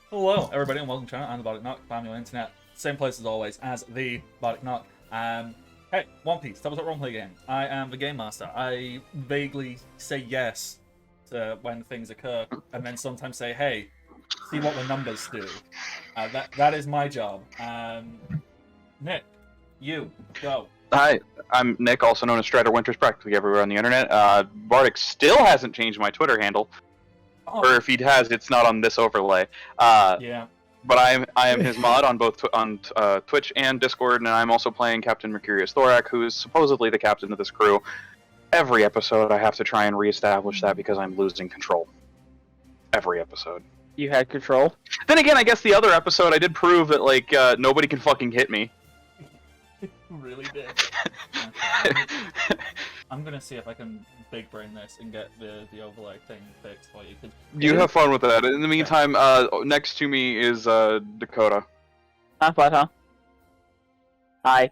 Hello, everybody, and welcome to the channel. I'm the Bardic Knock, family on internet. Same place as always as the Bardic Knock. Hey, One Piece, tabletop roleplay game. I am the game master. I vaguely say yes to when things occur, and then sometimes say, "Hey, see what the numbers do." That is my job. Nick, you go. Hi, I'm Nick, also known as Strider Winters, practically everywhere on the internet. Bardic still hasn't changed my Twitter handle, or if he has, it's not on this overlay. Yeah. But I am his mod on both Twitch and Discord, and I'm also playing Captain Mercurius Thorak, who is supposedly the captain of this crew. Every episode, I have to try and reestablish that because I'm losing control. Every episode. You had control? Then again, I guess the other episode I did prove that nobody can fucking hit me. Really did. Okay, I'm gonna see if I can big brain this and get the overlay thing fixed for you. You have fun with that. In the meantime, next to me is Dakota. What, huh? Hi.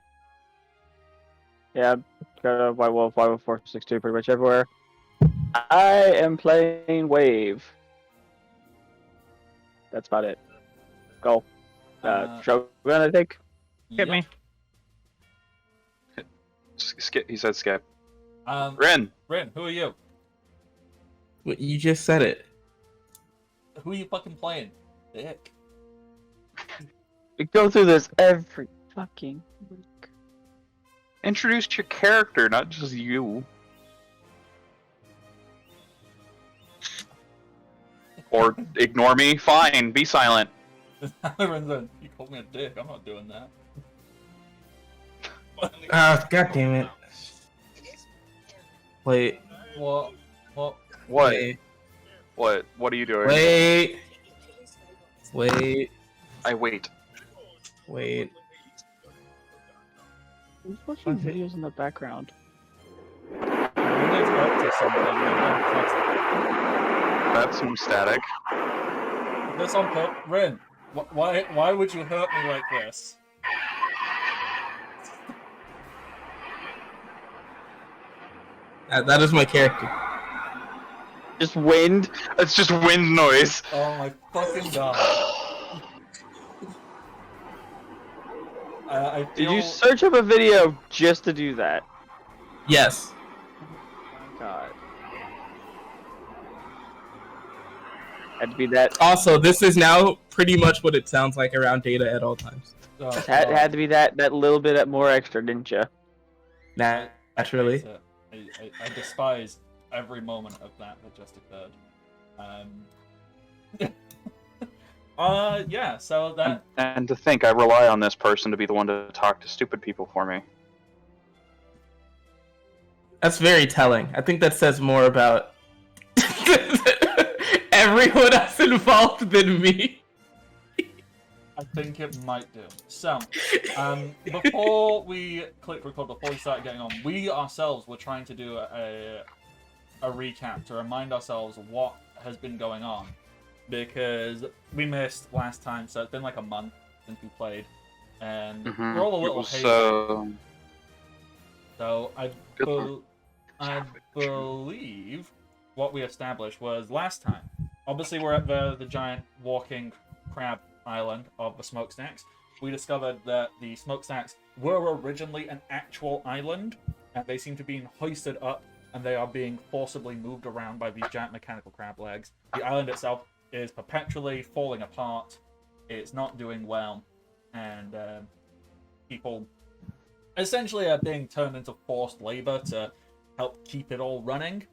Yeah, Dakota, White Wolf, 462, pretty much everywhere. I am playing Wave. That's about it. Go. Shogun, I think. Hit me. Skip. He said skip. Ren, who are you? What, you just said it. Who are you fucking playing? Dick. We go through this every fucking week. Introduce your character, not just you. Or ignore me. Fine. Be silent. Renzo, you called me a dick. I'm not doing that. God damn it. Wait. What? What? Wait. What? What are you doing? Wait. Wait. I wait. Wait. Who's watching videos in the background? It's up to something. That's some static. This on purpose. Ren, why would you hurt me like this? That is my character. Just wind? It's just wind noise. Oh my fucking god. I feel... Did you search up a video just to do that? Yes. Oh my god. Had to be that. Also, this is now pretty much what it sounds like around data at all times. Oh, Had to be that little bit more extra, didn't you? Naturally. I despise every moment of that just occurred. Yeah, so that... And to think I rely on this person to be the one to talk to stupid people for me. That's very telling. I think that says more about everyone else involved than me. I think it might do. So, before we click record, before we start getting on, we ourselves were trying to do a recap to remind ourselves what has been going on. Because we missed last time, so it's been like a month since we played. And we're all a little hazy. So I believe what we established was last time. Obviously, we're at the giant walking crab island of the smokestacks. We discovered that the smokestacks were originally an actual island, and they seem to be hoisted up, and they are being forcibly moved around by these giant mechanical crab legs. The island itself is perpetually falling apart. It's not doing well, and people essentially are being turned into forced labor to help keep it all running.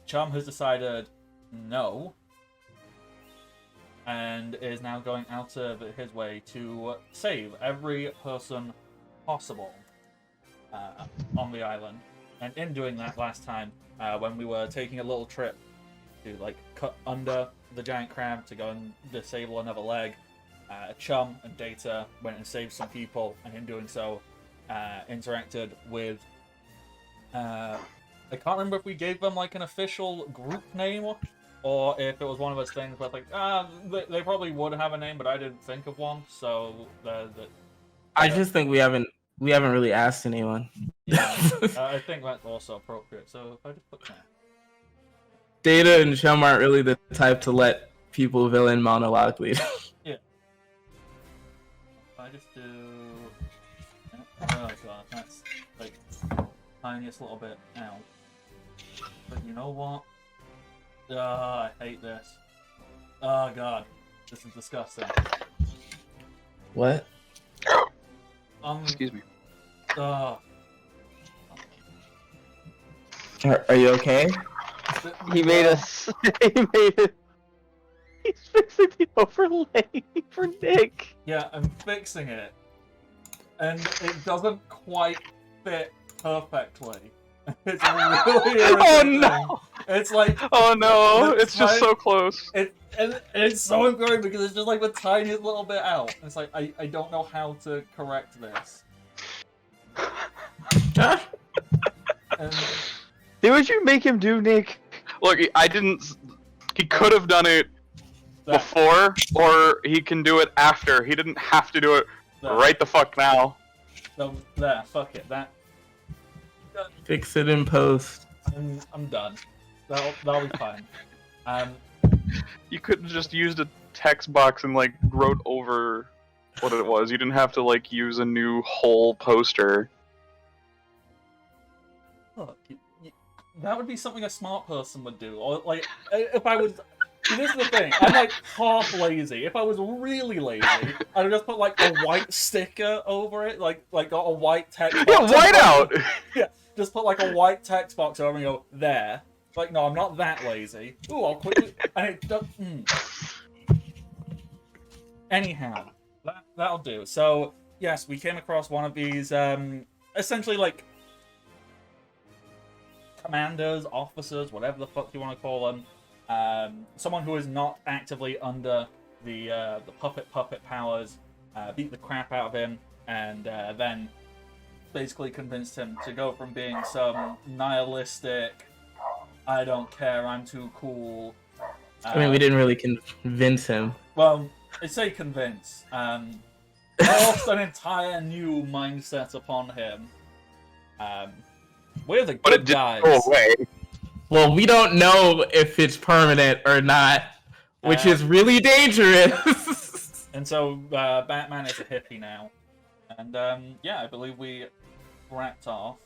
Chum has decided no, and is now going out of his way to save every person possible on the island. And in doing that last time, when we were taking a little trip to cut under the giant crab to go and disable another leg, Chum and Data went and saved some people, and in doing so, interacted with... I can't remember if we gave them an official group name, or if it was one of those things where they probably would have a name, but I didn't think of one. So I just think we haven't really asked anyone. Yeah, I think that's also appropriate. So if I just put that. Data and Chum aren't really the type to let people villain monologue lead. I just do. Oh god, that's like tiniest little bit out. But you know what? I hate this. Oh god, this is disgusting. What? Excuse me. Oh. Are you okay? He made us. He made it. He's fixing the overlay for Nick. Yeah, I'm fixing it, and it doesn't quite fit perfectly. It's really irritating. Oh no! It's like Oh no! the It's just so close. and it's so annoying because it's just like the tiniest little bit out. It's like I don't know how to correct this. And Do what you make him do, Nick. Look, I didn't. He could have done it that, before, or he can do it after. He didn't have to do it right the fuck now. there, fuck it. That Fix it in post. I'm done. That'll be fine. You could have just used a text box and like wrote over what it was. You didn't have to like use a new whole poster. Look, that would be something a smart person would do. Or like, if I was. See, this is the thing. I'm like half lazy. If I was really lazy, I'd just put like a white sticker over it, like got a white text box. Yeah, white out. Yeah, just put like a white text box over and go there. Like, no, I'm not that lazy. Ooh, I'll quickly. And it does. Anyhow, that'll do. So yes, we came across one of these essentially like commanders, officers, whatever the fuck you want to call them. Someone who is not actively under the puppet powers beat the crap out of him, and then basically convinced him to go from being some nihilistic, I don't care, I'm too cool. I mean, we didn't really convince him. Well, I say convince. Forced an entire new mindset upon him. We're the But good it didn't guys. go away. Well, we don't know if it's permanent or not, which is really dangerous. And so Batman is a hippie now. And yeah, I believe we wrapped off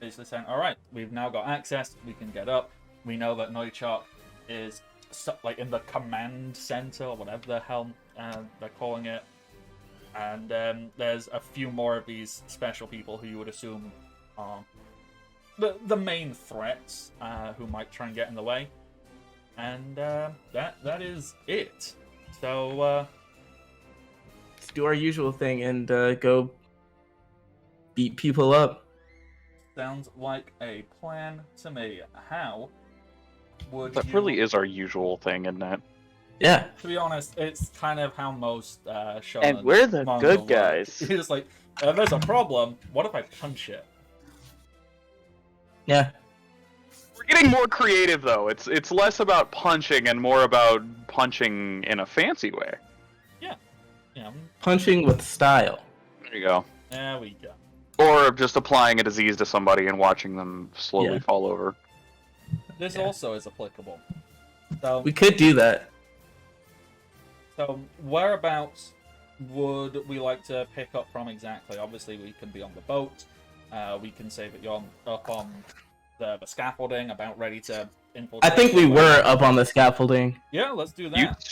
basically saying, alright, we've now got access, we can get up. We know that Novichok is like in the command center or whatever the hell they're calling it. And there's a few more of these special people who you would assume are the main threats who might try and get in the way. And that is it. So Let's do our usual thing and go beat people up. sounds like a plan to me. How would That you... really is our usual thing, isn't it? Yeah. To be honest, it's kind of how most shonen And we're the manga good work. guys. You're just like, if there's a problem, what if I punch it? Yeah. We're getting more creative though. It's less about punching and more about punching in a fancy way. Yeah, Punching with style. There you go. there we go. Or just applying a disease to somebody and watching them slowly Yeah. fall over. This Yeah. also is applicable. So, We could do that. so whereabouts would we like to pick up from exactly? Obviously, we can be on the boat. We can say that you're up on the scaffolding, about ready to infiltrate. I think we were up on the scaffolding. Yeah, let's do You... that.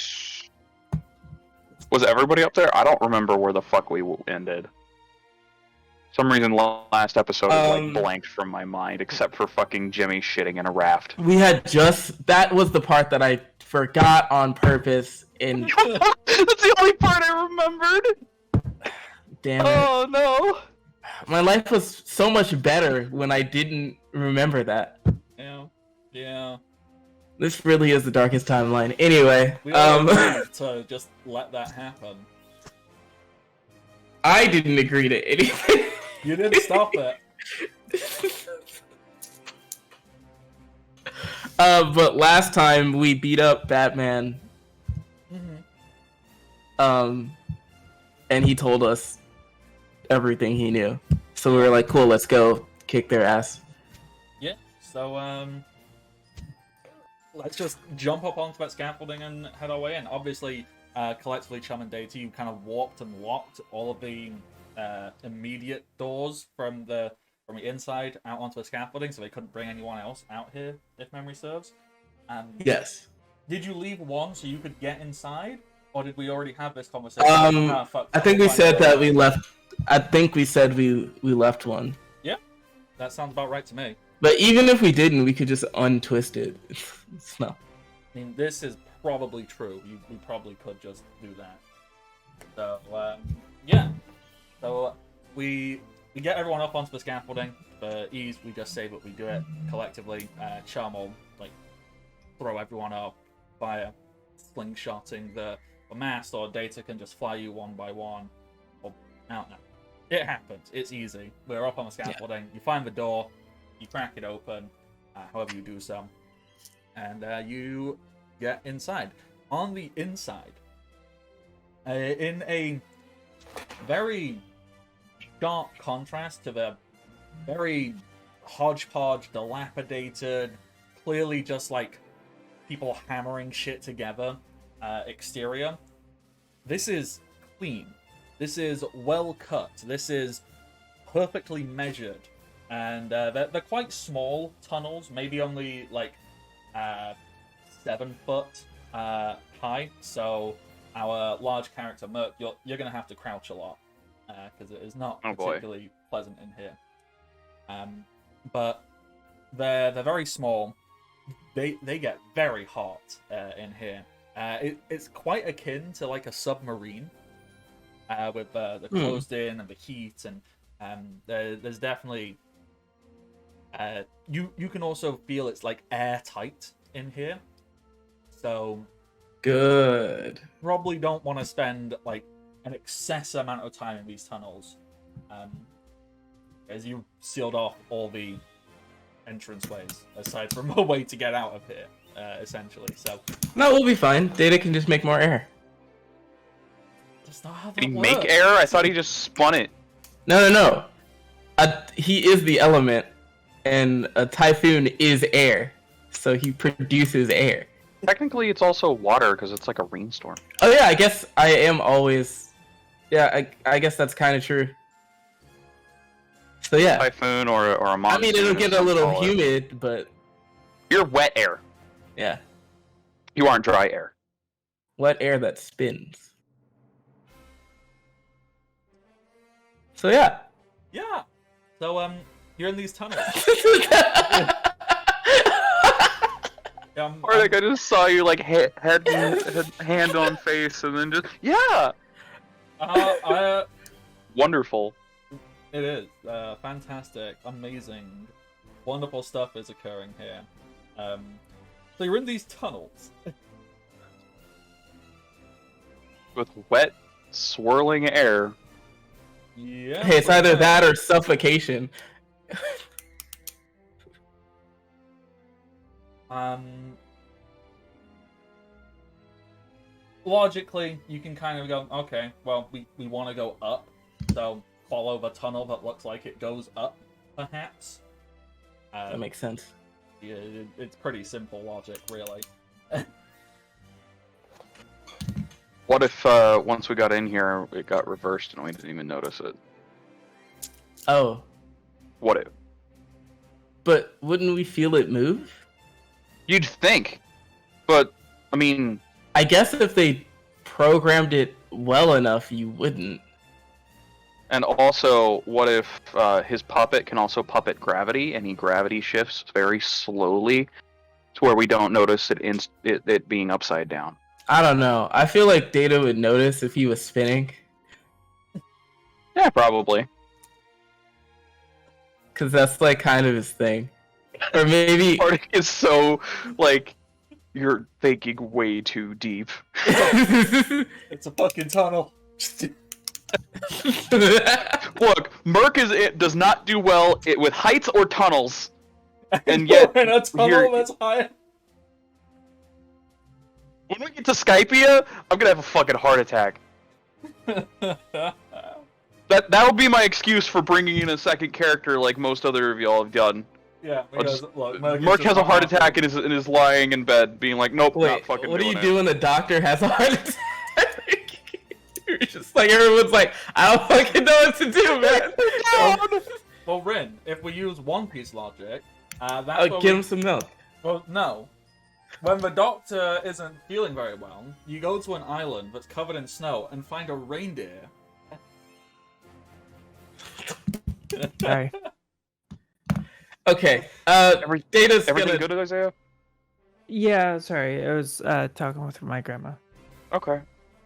Was everybody up there? I don't remember where the fuck we ended. For some reason, last episode is like blanked from my mind, except for fucking Jimmy shitting in a raft. We had just... That was the part that I forgot on purpose. And That's the only part I remembered. damn it. Oh no. My life was so much better when I didn't remember that. Yeah. This really is the darkest timeline. Anyway, We all agreed to just let that happen. I didn't agree to anything. You didn't stop it. But last time we beat up Batman, Mm-hmm. and he told us everything he knew. So we were like, cool, let's go kick their ass. Yeah. So let's just jump up onto that scaffolding and head our way in. Obviously, collectively, Chum and Data, you kind of warped and locked all of the immediate doors from the inside out onto the scaffolding, so they couldn't bring anyone else out here, if memory serves. Yes. Did you leave one so you could get inside, or did we already have this conversation? I think we said that we left. I think we said we left one. Yeah, that sounds about right to me. But even if we didn't, we could just untwist it. It's not. I mean, this is probably true. We probably could just do that. So, yeah. So, we get everyone up onto the scaffolding. For ease, we just say that we do it collectively. Charm will, like, throw everyone up via slingshotting the mast, or Data can just fly you one by one. Or, I don't know. It happens. It's easy. We're up on the scaffolding. Yeah. You find the door. You crack it open, however you do so, and you get inside. On the inside, in a very sharp contrast to the very hodgepodge, dilapidated, clearly just like people hammering shit together exterior, this is clean. This is well cut. This is perfectly measured. And they're quite small tunnels, maybe only like 7 foot high. So our large character Merc, you're gonna have to crouch a lot because it is not particularly pleasant in here. But they're very small. They get very hot in here. It's quite akin to like a submarine with the closed in and the heat, and there's definitely. You can also feel it's like airtight in here, so good. Probably don't want to spend like an excess amount of time in these tunnels, as you sealed off all the entranceways aside from a way to get out of here, essentially. So no, we'll be fine. Data can just make more air. That's not how that Did he works. make air? I thought he just spun it. No. He is the element. And a typhoon is air, so he produces air. Technically, it's also water because it's like a rainstorm. Oh yeah, I guess I am always. Yeah, I guess that's kind of true. So yeah, Typhoon or a monsoon. I mean, it'll get a little humid, but you're wet air. Yeah, you aren't dry air. Wet air that spins. So yeah. Yeah. So you're in these tunnels. Arctic, I just saw you like hand on face, and then just wonderful. It is fantastic, amazing, wonderful stuff is occurring here. So you're in these tunnels with wet, swirling air. Yeah. Hey, it's either that or suffocation. Logically, you can kind of go, okay, well, we want to go up, so follow the tunnel that looks like it goes up, perhaps. That makes sense. Yeah, it's pretty simple logic, really. What if once we got in here, it got reversed and we didn't even notice it? Oh. What if? But wouldn't we feel it move? You'd think. But, I mean... I guess if they programmed it well enough, you wouldn't. And also, what if his puppet can also puppet gravity, and he gravity shifts very slowly to where we don't notice it being upside down? I don't know. I feel like Data would notice if he was spinning. Yeah, probably. Because that's like kind of his thing. Or maybe... Arctic is so, like, you're thinking way too deep. It's a fucking tunnel. Look, Merc does not do well with heights or tunnels. And yet, in a tunnel that's high. When we get to Skypia, I'm gonna have a fucking heart attack. That'll be my excuse for bringing in a second character like most other of y'all have done. Yeah, I'll because just- look, Merc has a heart attack and is lying in bed, being like, "Nope, not Wait, fucking what do doing you it." do when the doctor has a heart attack? You're just like, everyone's like, I don't fucking know what to do, man. Well, Rin, if we use One Piece logic, that's I'll where give we... him some milk. Well, no. When the doctor isn't feeling very well, you go to an island that's covered in snow and find a reindeer. Sorry. Okay, Data's Everything gonna... good, Isaiah? Yeah, sorry. I was talking with my grandma. Okay.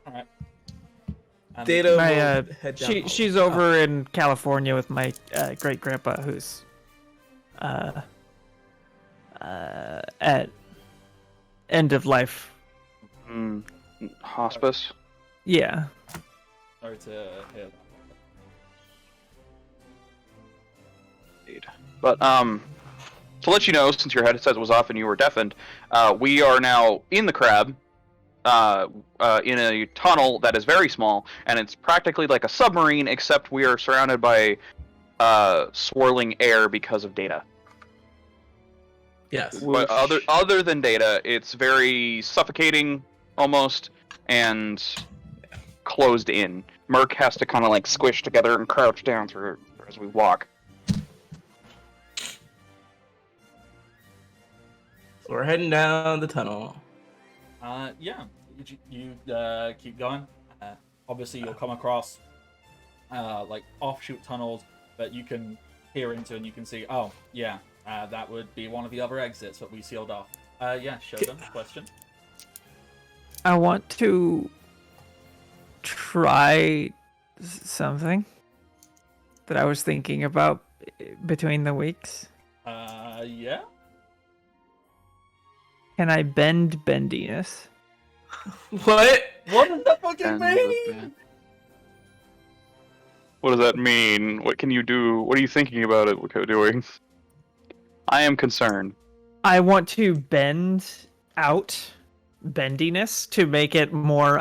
Alright. And Data My will head down. she's over in California with my great grandpa who's at end of life. Hospice. Yeah. Sorry to hear that. But to let you know, since your headset was off and you were deafened, we are now in the crab, in a tunnel that is very small, and it's practically like a submarine, except we are surrounded by swirling air because of Data. Yes. But other than Data, it's very suffocating almost and closed in. Merc has to kind of like squish together and crouch down through as we walk. So we're heading down the tunnel. Yeah, you keep going. Obviously, you'll come across like offshoot tunnels that you can peer into, and you can see. Oh, yeah, that would be one of the other exits that we sealed off. Yeah, Shogun, question. I want to try something that I was thinking about between the weeks. Yeah. Can I bend bendiness? What? What does that fucking And mean? what does that mean? What can you do? What are you thinking about it doing? I am concerned. I want to bend out bendiness to make it more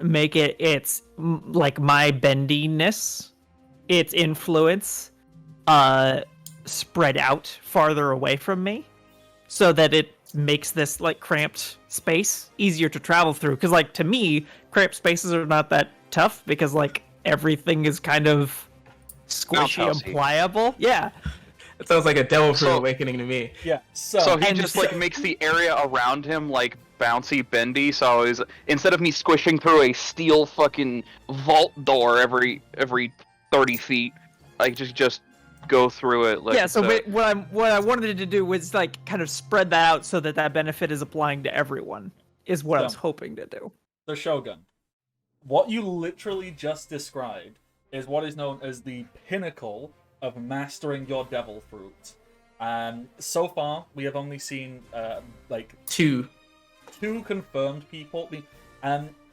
make it like my bendiness, its influence spread out farther away from me so that it makes this like cramped space easier to travel through, because like to me cramped spaces are not that tough because like everything is kind of squishy and Bouncy. pliable. Yeah. It sounds like a devil fruit So- awakening to me. Yeah. So he And just so- like makes the area around him like bouncy bendy, so is instead of me squishing through a steel fucking vault door every 30 feet, I just go through it like Yeah, so it's a- what I wanted to do was like kind of spread that out so that that benefit is applying to everyone is what I was So- hoping to do. So Shogun, what you literally just described is what is known as the pinnacle of mastering your devil fruit. So far, we have only seen like Two. two confirmed people.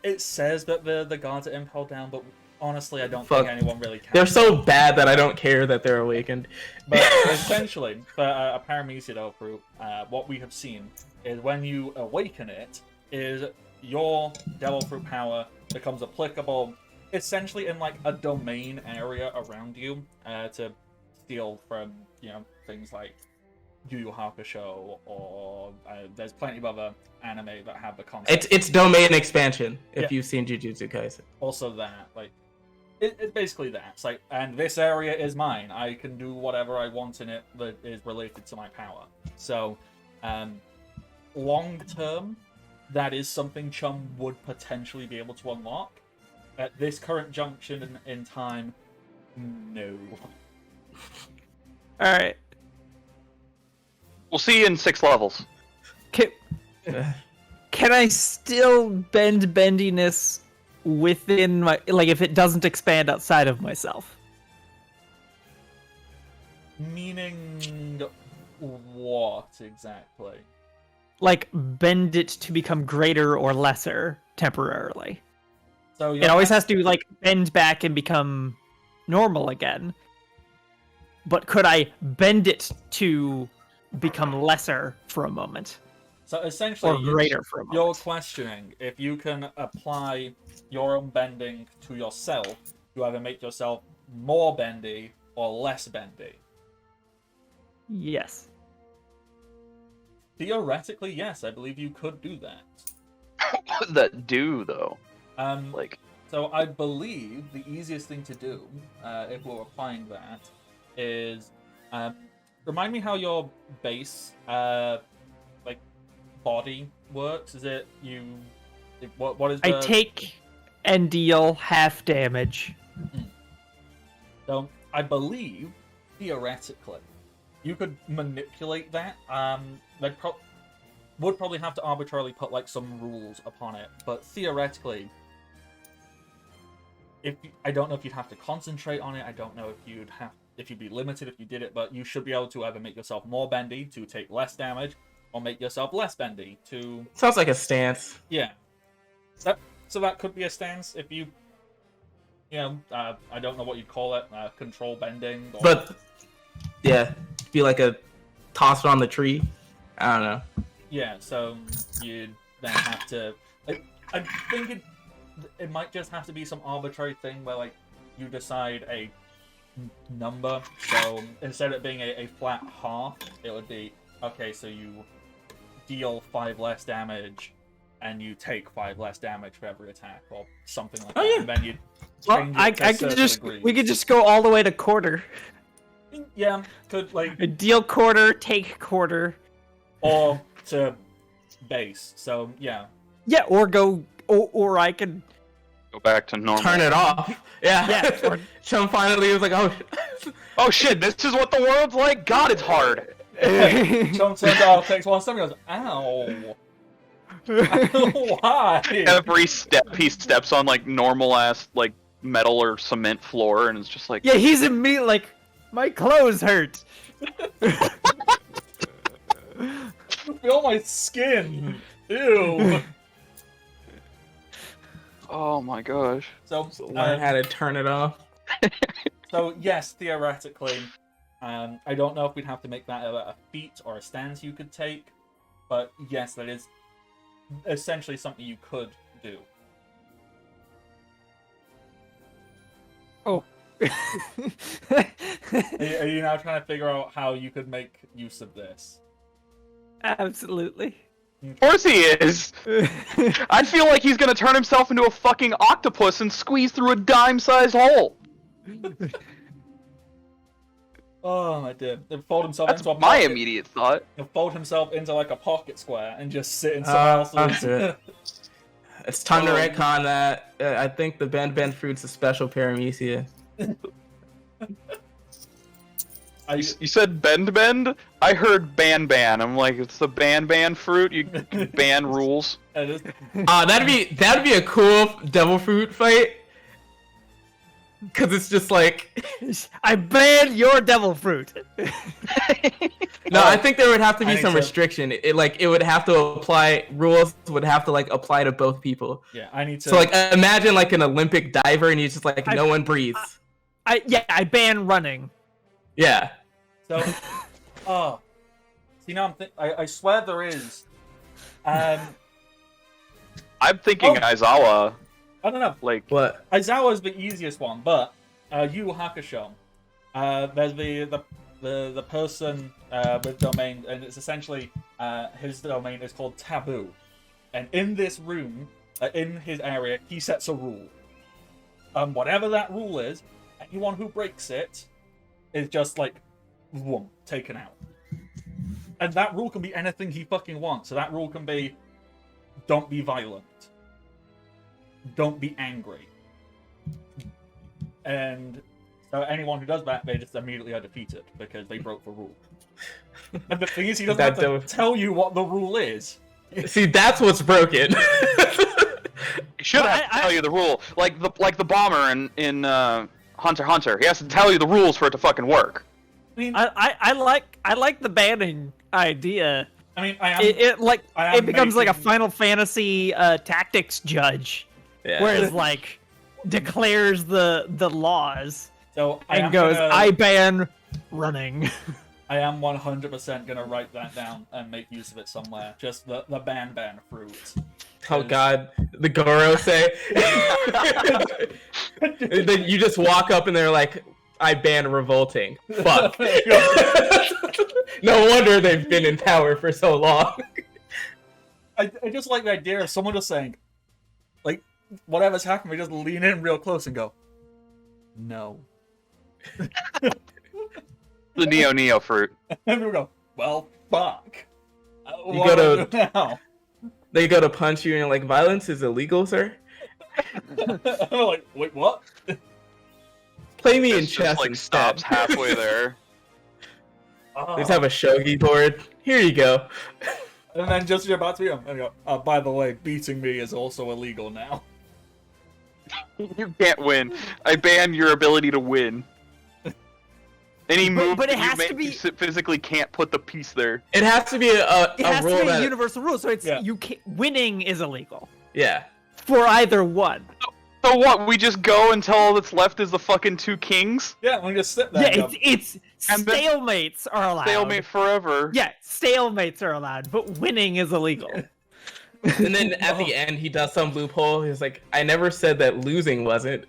It says that the guards are impelled down, but honestly, I don't Fuck. think anyone really cares. They're so bad that I don't care that they're awakened. But essentially, for a Paramecido fruit, what we have seen is when you awaken it, is your devil fruit power becomes applicable essentially in like a domain area around you to steal from things like Yu Yu Hakusho or there's plenty of other anime that have the concept. It's domain expansion, if Yeah. you've seen Jujutsu Kaisen. Also that like it's basically that. It's like, and this area is mine. I can do whatever I want in it that is related to my power. So, long term, that is something Chum would potentially be able to unlock. At this current junction in time, no. All right. We'll see you in 6 levels. Can I still bend bendiness within my, like, if it doesn't expand outside of myself? Meaning what exactly? Like bend it to become greater or lesser temporarily. So It always has to like bend back and become normal again. But could I bend it to become lesser for a moment So essentially, or greater for a you're moment? questioning if you can apply your own bending to yourself to either make yourself more bendy or less bendy. Yes. Theoretically, yes, I believe you could do that. What would that do, though? Like, So I believe the easiest thing to do, if we're applying that, is remind me how your base like body works. Is it you? What is the... I take and deal half damage. So I believe theoretically you could manipulate that. They'd would probably have to arbitrarily put like some rules upon it, but theoretically, I don't know if you'd have to concentrate on it. I don't know if you'd be limited if you did it, but you should be able to either make yourself more bendy to take less damage, or make yourself less bendy to... Sounds like a stance. Yeah. So that could be a stance if you I don't know what you'd call it, control bending. Or... But yeah, be like a toss it on the tree. I don't know. Yeah, so you'd then have to... I think it might just have to be some arbitrary thing where, like, you decide a number. So instead of it being a flat half, it would be, okay, so you deal 5 less damage, and you take 5 less damage for every attack, or something like that. Yeah. And then you Well, change I it to a could certain just degree. we could just go all the way to quarter. Yeah, could, like... Deal quarter, take quarter. Or to base. So, yeah. Yeah, or go, or I could. go back to normal. Turn it off. Yeah. Yeah, or- Chum finally was like, oh. Oh shit, this is what the world's like? God, it's hard. Chum turns out, takes 1 step, and goes, ow. Why? Every step he steps on, like, normal-ass, like, metal or cement floor, and it's just like... Yeah, he's immediately like, my clothes hurt. Feel my skin. Ew. Oh my gosh. So, Learn how to turn it off. so yes, theoretically, I don't know if we'd have to make that a feat or a stance you could take, but yes, that is essentially something you could do. Oh. Are you now trying to figure out how you could make use of this? Absolutely. Of course he is! I feel like he's gonna turn himself into a fucking octopus and squeeze through a dime-sized hole! Oh my dear. He'll fold himself That's into a my pocket. immediate thought. He'll fold himself into like a pocket square and just sit in someone else's. it. It's time to Oh. retcon that. I think the bend fruit's a special paramecia. You said bend? I heard ban. I'm like, it's the ban fruit. You ban rules. It is- That'd be a cool devil fruit fight. Cause it's just like I ban your devil fruit. no, I think there would have to I be think some so. restriction. It would have to apply rules would have to like apply to both people. Yeah, I need to. So like imagine like an Olympic diver and he's just like I- no one breathes. I ban running. Yeah. So, see now I swear there is. I'm thinking Oh. Aizawa. I don't know. Like, What? Aizawa's the easiest one, but Yu Hakusho. There's the person with domain, and it's essentially his domain is called Taboo, and in this room, in his area, he sets a rule. Whatever that rule is, anyone who breaks it is just like, whoom, taken out. And that rule can be anything he fucking wants. So that rule can be, don't be violent. Don't be angry. And so anyone who does that, they just immediately are defeated because they broke the rule. And the thing is, he doesn't have to tell you what the rule is. See, that's what's broken. he should have to tell you the rule. Like the bomber in Hunter x Hunter. He has to tell you the rules for it to fucking work. I mean, I like the banning idea. I mean, I am. It becomes like a making- Final Fantasy tactics judge, Yeah. whereas like declares the laws So I and am goes, gonna- I ban running. I am 100% gonna write that down and make use of it somewhere. Just the ban fruit. Oh god, the Goro say. And then you just walk up and they're like, I ban revolting. Fuck. No wonder they've been in power for so long. I just like the idea of someone just saying, like, whatever's happening, we just lean in real close and go, no. The Neo fruit. And we go, well, fuck. You What go do I do now? They go to punch you and you're like, violence is illegal, sir? I'm like, wait, what? Play me in Just, chess like instead. stops halfway there. They just have a shogi board. Here you go. And then just as you're about to beat him, and go, by the way, beating me is also illegal now. You can't win. I ban your ability to win. Any move but it that you has to make, be- you physically can't put the piece there. It has to be It a has rule to be a that... universal rule, so it's Yeah. you can't, winning is illegal Yeah. for either one. So what? We just go until all that's left is the fucking two kings? Yeah, we just sit there. Yeah, and go, it's And then- stalemates are allowed. Stalemate forever. Yeah, stalemates are allowed, but winning is illegal. And then at the end, he does some loophole. He's like, I never said that losing wasn't.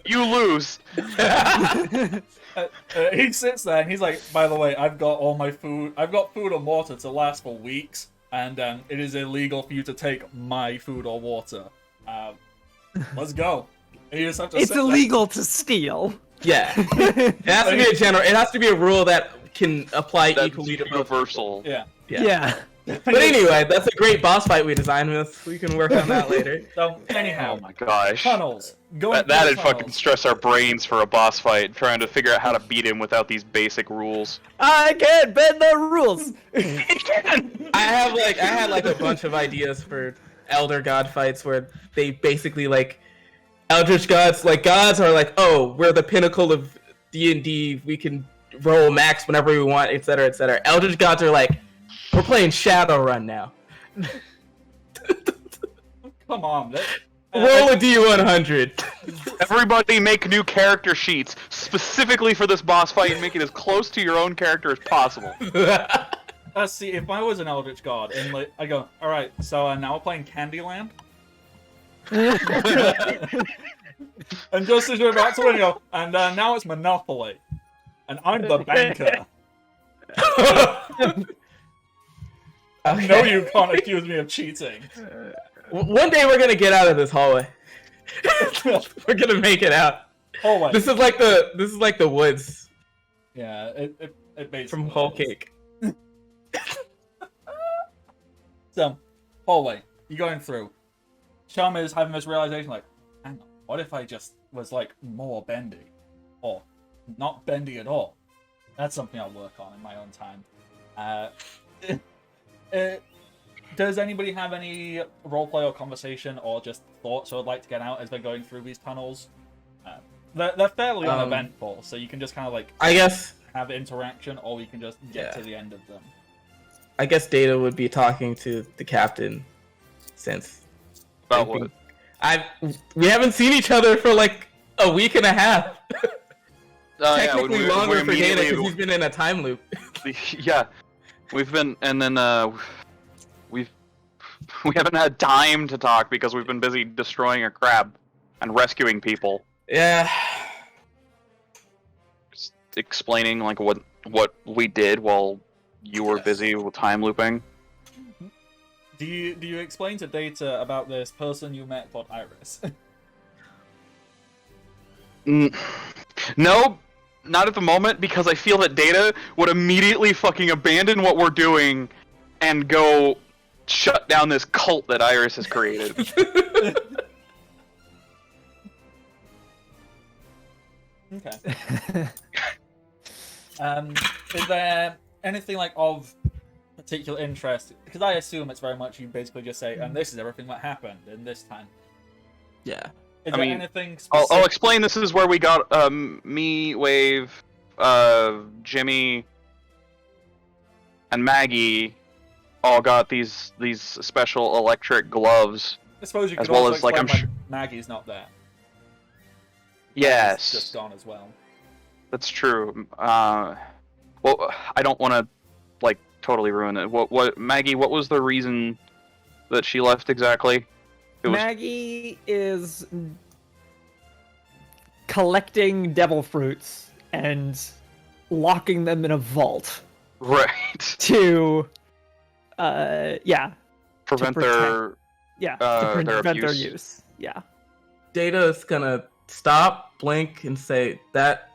You lose. he sits there and he's like, by the way, I've got all my food. I've got food and water to last for weeks, and it is illegal for you to take my food or water. Let's go. And you just have to It's sit there. illegal to steal. Yeah. It has to be a general. It has to be a rule that can apply That's equally to both. universal. Yeah. Yeah. But anyway, that's a great boss fight we designed with. We can work on that later. So anyhow, Oh my gosh. tunnels. Going That'd through fucking tunnels. stress our brains for a boss fight, trying to figure out how to beat him without these basic rules. I can't bend the rules. I had like a bunch of ideas for Elder God fights where they basically like Eldritch gods, like gods are like, oh, we're the pinnacle of D&D. We can roll max whenever we want, etc., etc. Eldritch gods are like, we're playing Shadowrun now. Come on. Roll a D100. Everybody make new character sheets specifically for this boss fight and make it as close to your own character as possible. Let's see, if I was an Eldritch God, and like, I go, alright, so now we're playing Candyland? And just as you're about to win, you go, and now it's Monopoly. And I'm the banker. No, you can't accuse me of cheating. One day we're gonna get out of this hallway. We're gonna make it out. Hallway. This is like the woods Yeah, it basically from Whole is. Cake. So, hallway. You're going through. Chum is having this realization, like, hang on, what if I just was, like, more bendy? Or not bendy at all? That's something I'll work on in my own time. Does anybody have any roleplay or conversation or just thoughts I'd like to get out as they're going through these tunnels? They're fairly uneventful, so you can just kind of, like, I guess have interaction, or we can just get to the end of them. Data would be talking to the captain since About what? we haven't seen each other for like a week and a half. Technically we longer for Data immediately- because he's been in a time loop. Yeah, we've been, and then we haven't had time to talk because we've been busy destroying a crab and rescuing people. Yeah. Just explaining like what we did while you were busy with time looping. Do you explain to Data about this person you met called Iris? No, not at the moment, because I feel that Data would immediately fucking abandon what we're doing and go shut down this cult that Iris has created. Okay. Is there anything like of particular interest? Because I assume it's very much you basically just say, and this is everything that happened in this time. Yeah. Is I there mean, anything specific? I'll explain. This is where we got me, Wave, Jimmy, and Maggie all got these special electric gloves. I suppose you could as well also as, like, explain I'm why Maggie's not there. Yes, Maggie's just gone as well. that's true. Well, I don't want to like totally ruin it. What Maggie? What was the reason that she left exactly? It was Maggie is collecting devil fruits and locking them in a vault Right. to, Prevent protect- to their prevent their abuse. use. Yeah. Data's gonna stop, blink, and say, that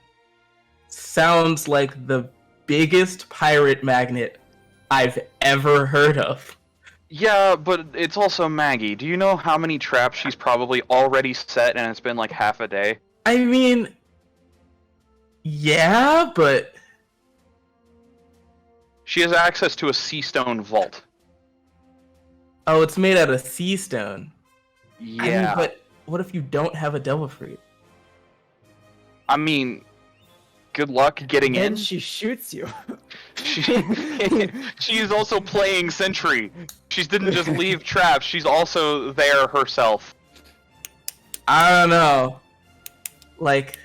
sounds like the biggest pirate magnet I've ever heard of. Yeah, but it's also Maggie. Do you know how many traps she's probably already set and it's been like half a day? I mean, yeah, but She has access to a sea stone vault. oh, it's made out of sea stone. Yeah. I mean, but what if you don't have a devil fruit? Good luck getting in. And she shoots you. She is also playing Sentry. She didn't just leave traps, she's also there herself. I don't know. Like,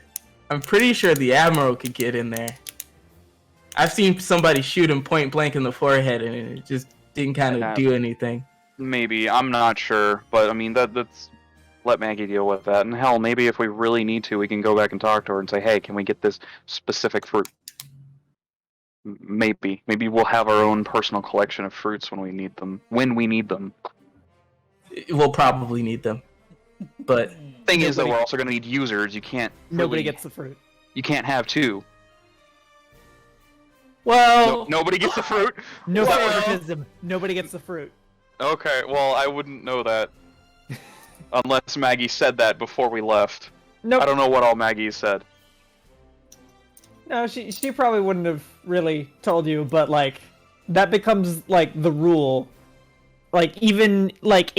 I'm pretty sure the Admiral could get in there. I've seen somebody shoot him point blank in the forehead and it just didn't kind of do anything. Maybe, I'm not sure, but I mean, that's... Let Maggie deal with that. And hell, maybe if we really need to, we can go back and talk to her and say, hey, can we get this specific fruit? Maybe. Maybe we'll have our own personal collection of fruits when we need them. When we need them. We'll probably need them. But Thing is, though, we're also going to need users. You can't... Nobody really- gets the fruit. You can't have two. well, Nobody gets the fruit? No Well- favoritism. Nobody gets the fruit. Okay, well, I wouldn't know that. Unless Maggie said that before we left. Nope. I don't know what all Maggie said. No, she probably wouldn't have really told you, but like that becomes like the rule. Like even like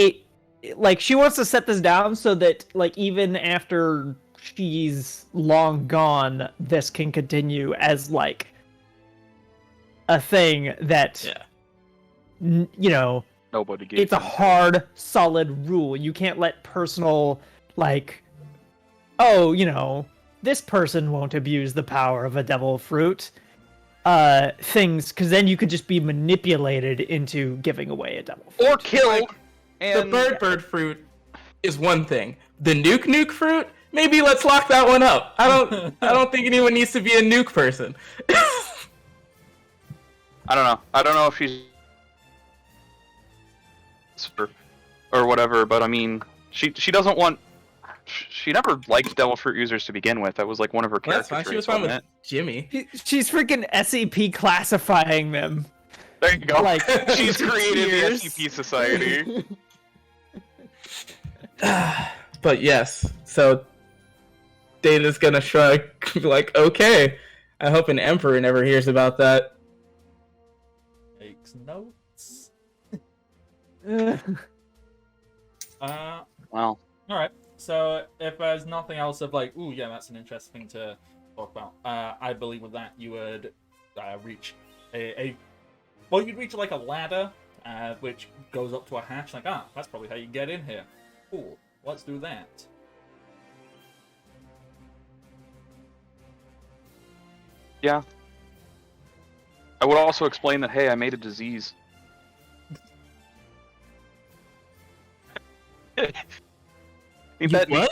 she wants to set this down so that like even after she's long gone, this can continue as like a thing that you know, Nobody gets it's a hard, solid rule. You can't let personal, like, oh, you know, this person won't abuse the power of a devil fruit, things, because then you could just be manipulated into giving away a devil fruit. Or killed! the And bird fruit is one thing. The nuke fruit, maybe let's lock that one up. I don't think anyone needs to be a nuke person. I don't know. I don't know if she's... or whatever, but I mean, she doesn't want... She never liked devil fruit users to begin with. That was like one of her Well, that's character fine. She was traits, fine with wasn't it? Jimmy. She's freaking SCP classifying them. There you go. Like, She's created the years. SCP Society. But yes, so Data's gonna shrug, like, okay. I hope an Emperor never hears about that. Takes notes. Well, Alright, so if there's nothing else of like, ooh, yeah, that's an interesting thing to talk about, I believe with that you would reach well, you'd reach like a ladder, which goes up to a hatch, like, that's probably how you get in here. Cool, let's do that. yeah. I would also explain that, hey, I made a disease. Ain't that neat?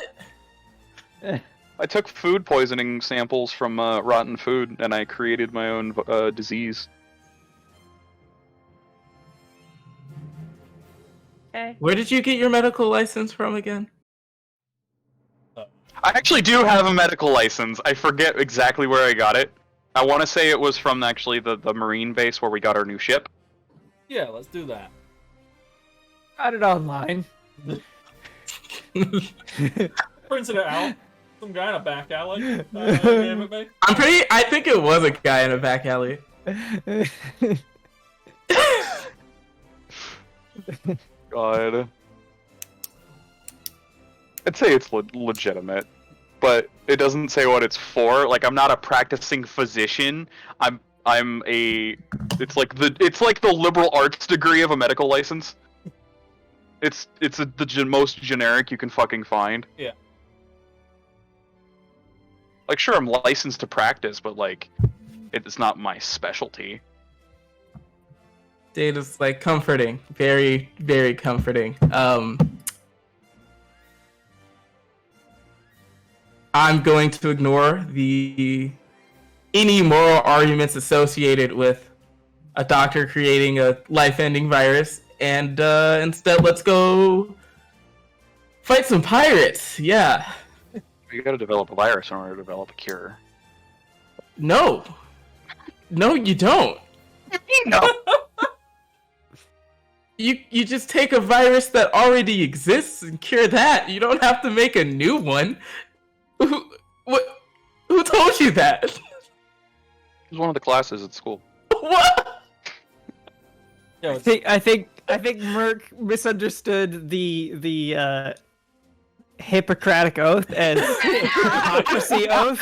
What? I took food poisoning samples from rotten food, and I created my own disease. Okay. Where did you get your medical license from again? I actually do have a medical license. I forget exactly where I got it. I want to say it was from actually the marine base where we got our new ship. Yeah, let's do that. Got it online. Printed it out. Some guy in a back alley gave it me. I think it was a guy in a back alley. God. I'd say it's legitimate, but it doesn't say what it's for. Like, I'm not a practicing physician. I'm a. It's like the liberal arts degree of a medical license. It's the most generic you can fucking find. Yeah. Like, sure, I'm licensed to practice, but like, it's not my specialty. Data's like comforting, very, very comforting. I'm going to ignore any moral arguments associated with a doctor creating a life-ending virus, and instead let's go fight some pirates. Yeah. You got to develop a virus in order to develop a cure. No, you don't. No. You just take a virus that already exists and cure that. You don't have to make a new one. Who told you that? It was one of the classes at school. What? Yo, I think Merc misunderstood the Hippocratic Oath as hypocrisy oath.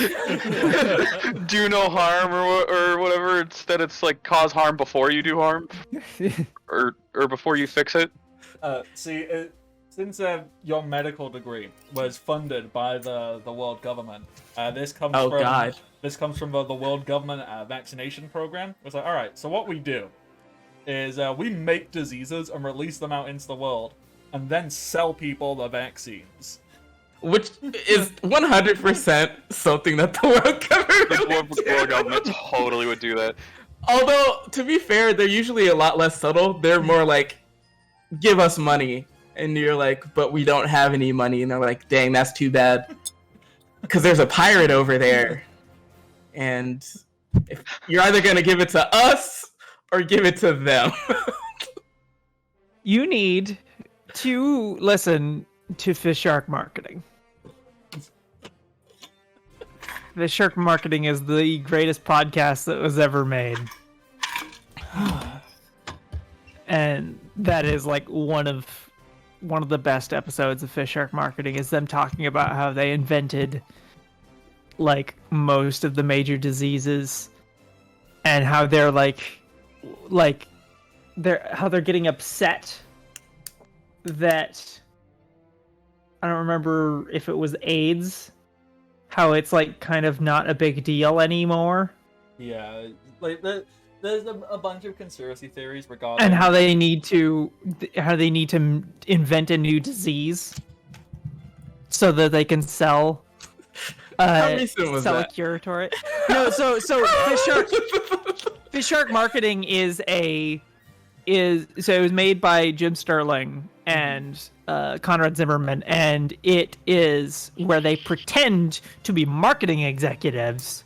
Do no harm or whatever. Instead, it's like cause harm before you do harm, or before you fix it. Since your medical degree was funded by the world government, this comes Oh, from God. this comes from the world government vaccination program. It's like, all right, so what we do is we make diseases and release them out into the world, and then sell people the vaccines. Which is 100% something that the world government The world government totally would do that. Although, to be fair, they're usually a lot less subtle. They're more like, give us money. And you're like, but we don't have any money. And they're like, dang, that's too bad. Because there's a pirate over there. And if you're either going to give it to us or give it to them. You need to listen to Fish Shark Marketing. Fish Shark Marketing is the greatest podcast that was ever made. And that is like one of the best episodes of Fish Shark Marketing is them talking about how they invented like most of the major diseases and how they're how they're getting upset that I don't remember if it was AIDS, how it's like kind of not a big deal anymore. Yeah, like there's a bunch of conspiracy theories regarding And how they need to invent a new disease so that they can sell How recent was a that? cure to it. No, so Fish Shark Marketing it was made by Jim Sterling and Conrad Zimmerman, and it is where they pretend to be marketing executives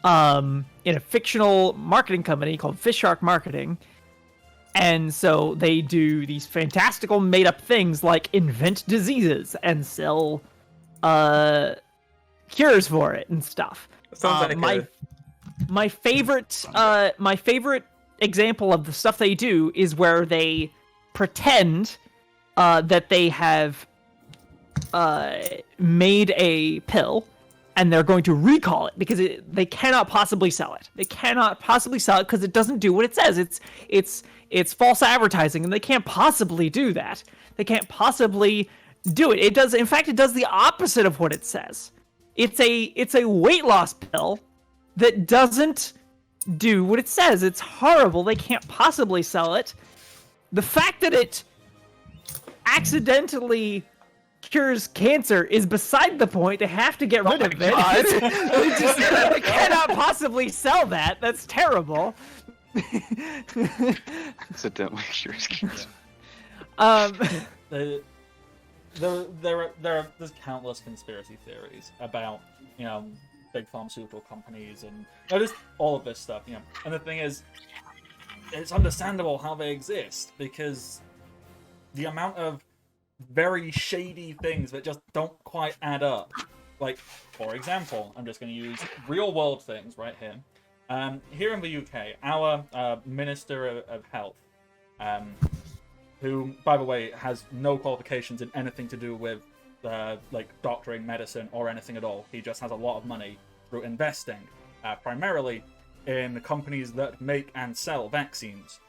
in a fictional marketing company called Fish Shark Marketing. And so they do these fantastical made-up things like invent diseases and sell cures for it and stuff. Sounds like my favorite example of the stuff they do is where they pretend that they have made a pill and they're going to recall it because they cannot possibly sell it. They cannot possibly sell it because it doesn't do what it says. It's false advertising, and they can't possibly do that. They can't possibly do it. It does. In fact, it does the opposite of what it says. It's a weight loss pill that doesn't do what it says. It's horrible. They can't possibly sell it. The fact that it accidentally cures cancer is beside the point. They have to get rid of it. They cannot possibly sell that. That's terrible. Accidentally cures cancer. There's countless conspiracy theories about big pharmaceutical companies and just all of this stuff. And the thing is, it's understandable how they exist because the amount of very shady things that just don't quite add up. Like, for example, I'm just going to use real world things right here. Here in the UK, our Minister of Health, who, by the way, has no qualifications in anything to do with doctoring, medicine, or anything at all. He just has a lot of money through investing, primarily in the companies that make and sell vaccines.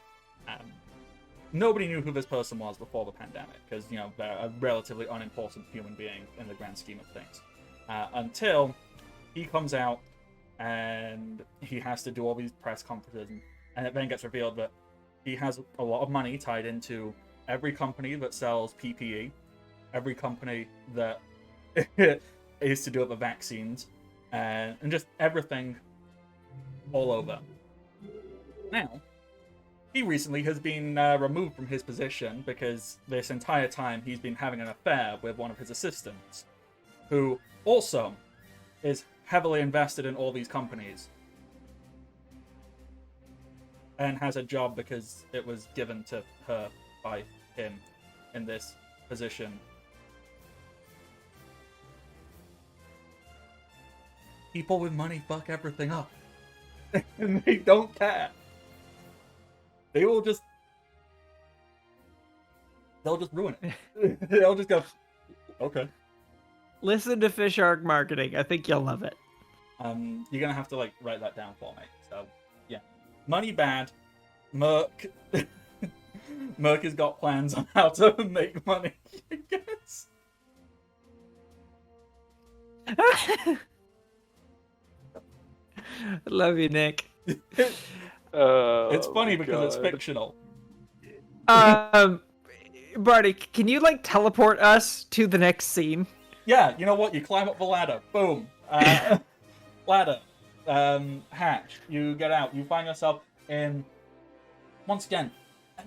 Nobody knew who this person was before the pandemic, because, they're a relatively unimportant human being in the grand scheme of things. Until he comes out and he has to do all these press conferences, and it then gets revealed that he has a lot of money tied into every company that sells PPE, every company that is to do with the vaccines, and just everything all over. Now, he recently has been removed from his position because this entire time he's been having an affair with one of his assistants, who also is heavily invested in all these companies and has a job because it was given to her by him in this position. People with money fuck everything up. And they don't care. They'll just ruin it. They'll just go, okay. Listen to Fish Arc Marketing. I think you'll love it. You're gonna have to like write that down for me. So yeah, money bad. Merc. Merc has got plans on how to make money. I guess. Love you, Nick. It's funny because it's fictional. Barty, can you like teleport us to the next scene? Yeah, you know what? You climb up the ladder. Boom. Ladder. Hatch. You get out. You find yourself in... Once again,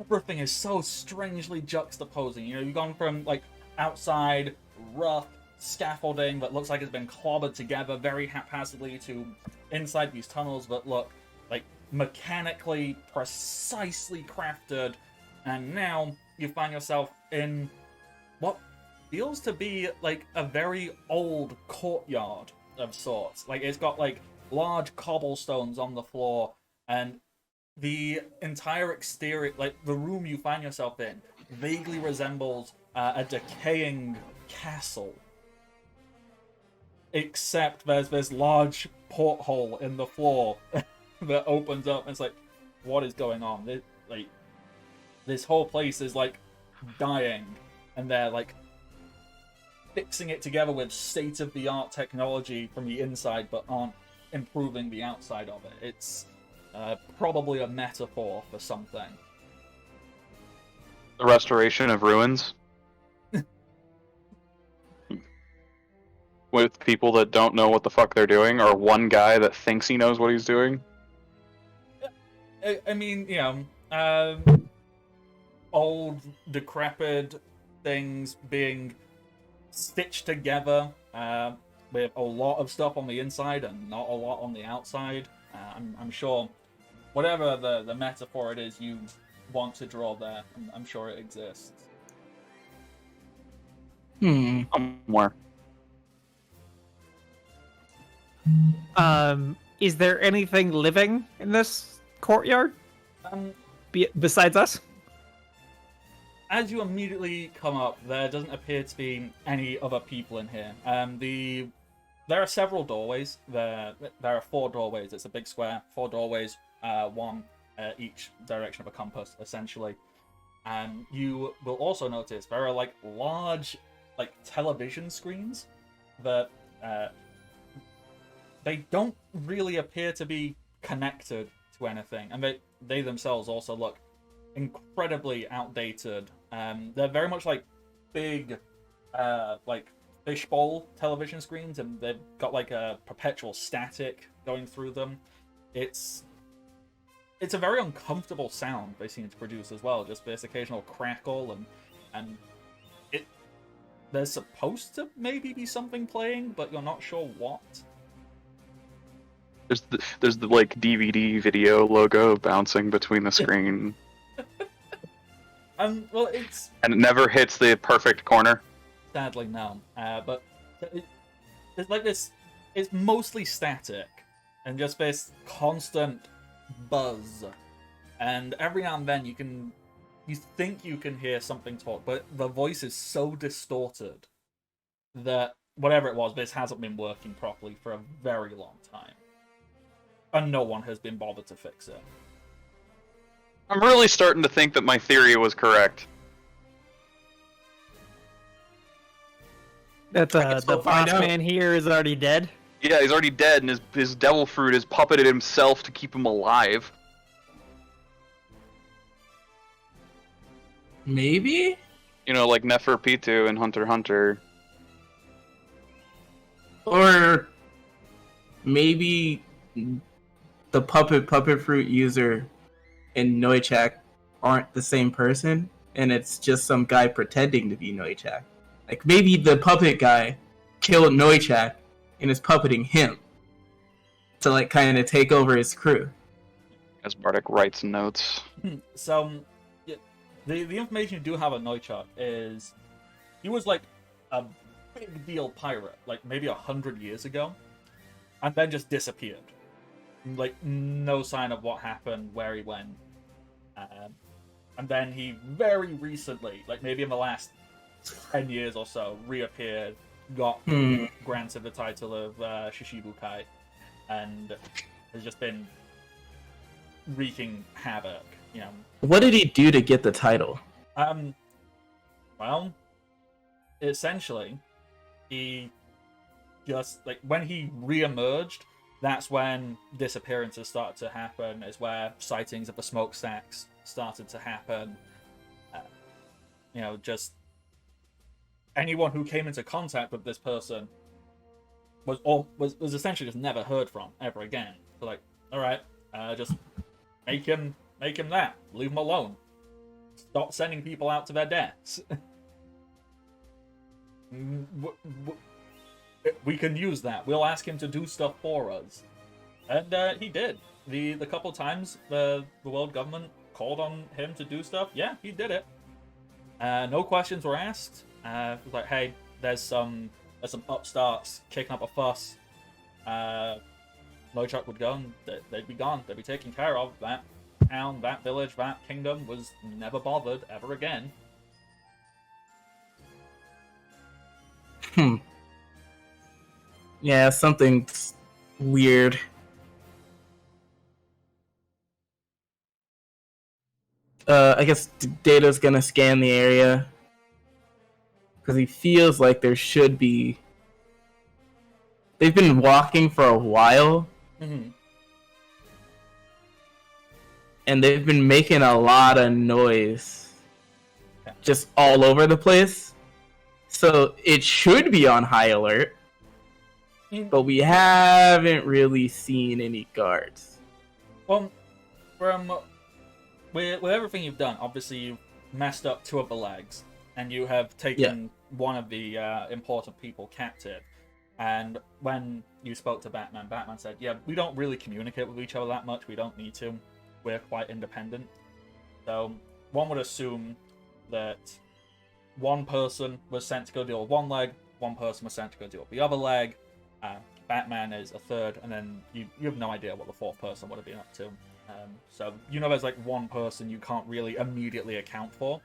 everything is so strangely juxtaposing. You know, you've gone from, like, outside, rough scaffolding that looks like it's been clobbered together very haphazardly to inside these tunnels that look, like, mechanically, precisely crafted. And now you find yourself in what feels to be like a very old courtyard of sorts. Like it's got like large cobblestones on the floor, and the entire exterior, like the room you find yourself in, vaguely resembles a decaying castle. Except there's this large porthole in the floor that opens up, and it's like, what is going on? This whole place is like dying, and they're like fixing it together with state-of-the-art technology from the inside, but aren't improving the outside of it. It's probably a metaphor for something. The restoration of ruins. With people that don't know what the fuck they're doing, or one guy that thinks he knows what he's doing. I mean, you know, old, decrepit things being stitched together with a lot of stuff on the inside and not a lot on the outside. I'm sure whatever the metaphor it is you want to draw there, I'm sure it exists. Somewhere. Is there anything living in this courtyard? Besides us? As you immediately come up, there doesn't appear to be any other people in here. There are several doorways. There are 4 doorways. It's a big square, 4 doorways, one each direction of a compass, essentially. And you will also notice there are like large, like television screens that they don't really appear to be connected to anything, and they themselves also look incredibly outdated. They're very much like big, like fishbowl television screens, and they've got like a perpetual static going through them. It's a very uncomfortable sound they seem to produce as well. Just this occasional crackle, and there's supposed to maybe be something playing, but you're not sure what. There's the like DVD video logo bouncing between the screen. Well, it's... And it never hits the perfect corner. Sadly, no. But it's like this... It's mostly static, and just this constant buzz. And every now and then you think you can hear something talk, but the voice is so distorted that whatever it was, this hasn't been working properly for a very long time. And no one has been bothered to fix it. I'm really starting to think that my theory was correct. That the boss man here is already dead? Yeah, he's already dead, and his devil fruit has puppeted himself to keep him alive. Maybe? You know, like Neferpitu in Hunter x Hunter. Or maybe the puppet fruit user and Noichak aren't the same person, and it's just some guy pretending to be Noichak. Like, maybe the puppet guy killed Noichak and is puppeting him to, like, kind of take over his crew. As Bardic writes notes. So, yeah, the information you do have on Noichak is he was like a big deal pirate, like maybe 100 years ago, and then just disappeared. Like, no sign of what happened, where he went. And then he very recently, like maybe in the last 10 years or so, reappeared, got granted the title of Shishibukai, and has just been wreaking havoc, you know. What did he do to get the title? Well, essentially, he just, like, when he re-emerged, that's when disappearances started to happen, is where sightings of the smokestacks started to happen. You know, just anyone who came into contact with this person was essentially just never heard from ever again. So, like, all right, just make him that. Leave him alone. Stop sending people out to their deaths. We can use that. We'll ask him to do stuff for us. And he did. The couple times the world government called on him to do stuff, yeah, he did it. No questions were asked. It was like, hey, there's some upstarts kicking up a fuss. Noichak would go and they'd be gone. They'd be taken care of. That town, that village, that kingdom was never bothered ever again. Yeah, something's weird. I guess Data's gonna scan the area because he feels like there should be. They've been walking for a while, and they've been making a lot of noise, just all over the place. So it should be on high alert. But we haven't really seen any guards. Well, with everything you've done, obviously you've messed up 2 of the legs, and you have taken one of the important people captive. And when you spoke to Batman, Batman said, yeah, we don't really communicate with each other that much. We don't need to. We're quite independent. So one would assume that one person was sent to go deal with one leg, one person was sent to go deal with the other leg. Batman is a third, and then you have no idea what the 4th person would have been up to. So you know there's like one person you can't really immediately account for.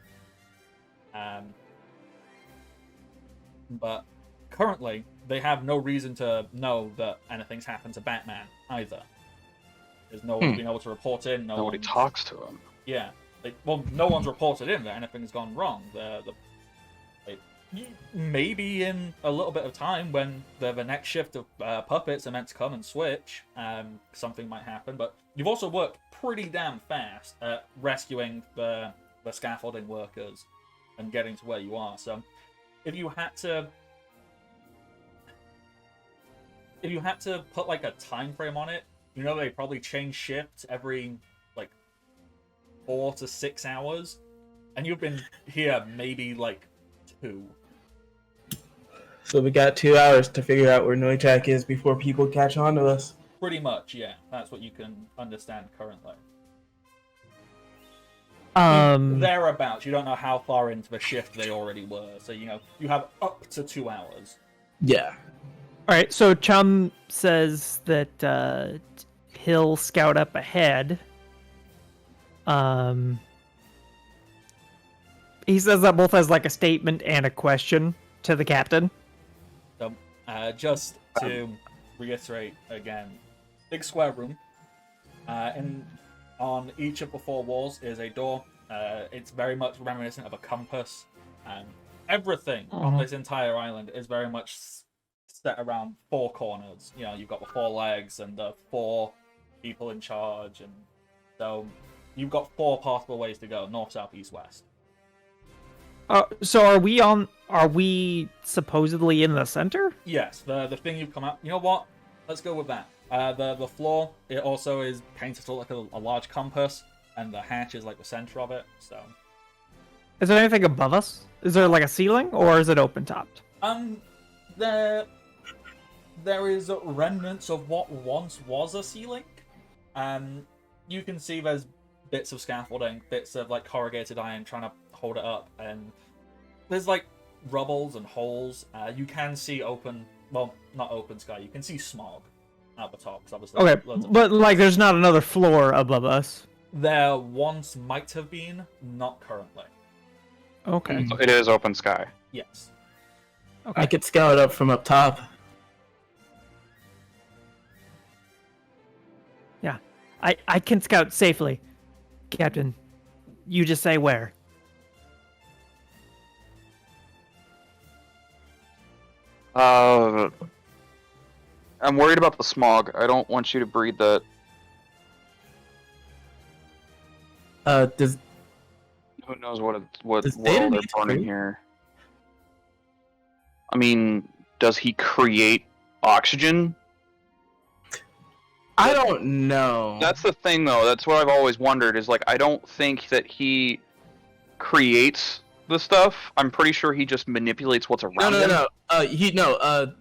But currently, they have no reason to know that anything's happened to Batman either. There's no one being able to report in. Nobody talks to him. Yeah. No one's reported in that anything's gone wrong. Maybe in a little bit of time, when the next shift of puppets are meant to come and switch, something might happen. But you've also worked pretty damn fast at rescuing the scaffolding workers and getting to where you are. So if you had to put like a time frame on it, you know, they probably change shifts every like 4 to 6 hours, and you've been here maybe like 2. So we got 2 hours to figure out where Noichak is before people catch on to us. Pretty much, yeah. That's what you can understand currently. Thereabouts. You don't know how far into the shift they already were, so you know you have up to 2 hours. Yeah. All right. So Chum says that he'll scout up ahead. He says that both as like a statement and a question to the captain. So, just to reiterate again, big square room. On each of the 4 walls is a door. It's very much reminiscent of a compass. Everything on this entire island is very much set around 4 corners. You know, you've got the 4 legs and the 4 people in charge, and so you've got 4 possible ways to go: north, south, east, west. So are we on Are we supposedly in the center? Yes, the thing you've come up. You know what? Let's go with that. The floor, it also is painted to look like a large compass, and the hatch is like the center of it. So, Is there anything above us? Is there like a ceiling, or is it open topped? there is remnants of what once was a ceiling. You can see there's bits of scaffolding, bits of like corrugated iron trying to hold it up, and there's like rubbles and holes. You can see not open sky. You can see smog at the top. 'Cause obviously, Okay, but like, there's not another floor above us. there once might have been, not currently. Okay. It is open sky. Yes. Okay. I could scout up from up top. Yeah, I can scout safely, Captain. You just say where. I'm worried about the smog. I don't want you to breathe that. Does Who knows what Does world Data they're need to burning breathe? here? I mean, does he create oxygen? I don't know. That's the thing, though. That's what I've always wondered. Is like, I don't think that he creates the stuff. I'm pretty sure he just manipulates what's around him. no.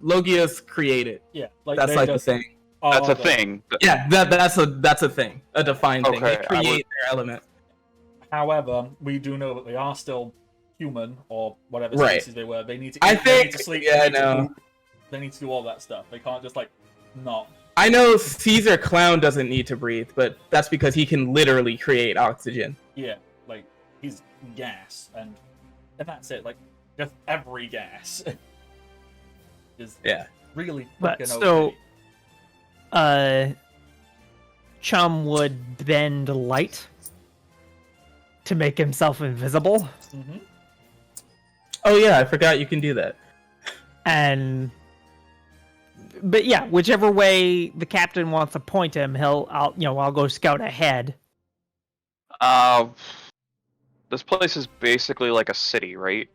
Logias created. Yeah. Like That's they like the just- thing. Oh, That's a okay. thing. Yeah, that's a thing, a defined thing. Okay, They I would- create their element. However, we do know that they are still human or whatever Right. species they were. They need to. I eat, they think- need to sleep. yeah, they need I to know. poop, they need to do all that stuff. They can't just like not. I know Caesar Clown doesn't need to breathe, but that's because he can literally create oxygen. Yeah, like he's gas, and that's it. Like just every gas is Yeah. really But fucking so- OP. Chum would bend light to make himself invisible, Mhm. Oh yeah, I forgot you can do that. but yeah, whichever way the captain wants to point him, I'll go scout ahead. This place is basically like a city, right?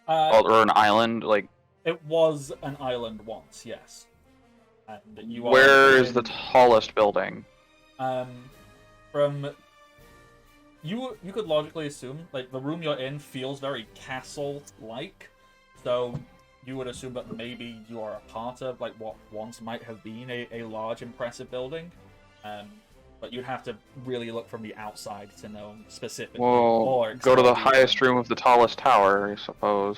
Uh, Or an island. Like, it was an island once, yes. And you are where is in- the tallest building? From you could logically assume like the room you're in feels very castle-like, so you would assume that maybe you are a part of like what once might have been a large, impressive building. But you'd have to really look from the outside to know specifically. Well, or go to the explore highest room of the tallest tower, I suppose.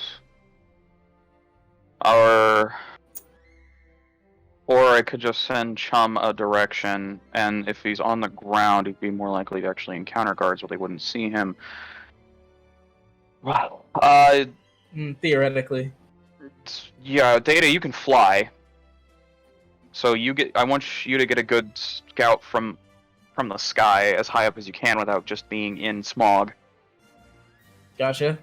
Or I could just send Chum a direction, and if he's on the ground, he'd be more likely to actually encounter guards, but they wouldn't see him. Wow. Theoretically. Yeah, Data, you can fly. So I want you to get a good scout from the sky as high up as you can without just being in smog. Gotcha.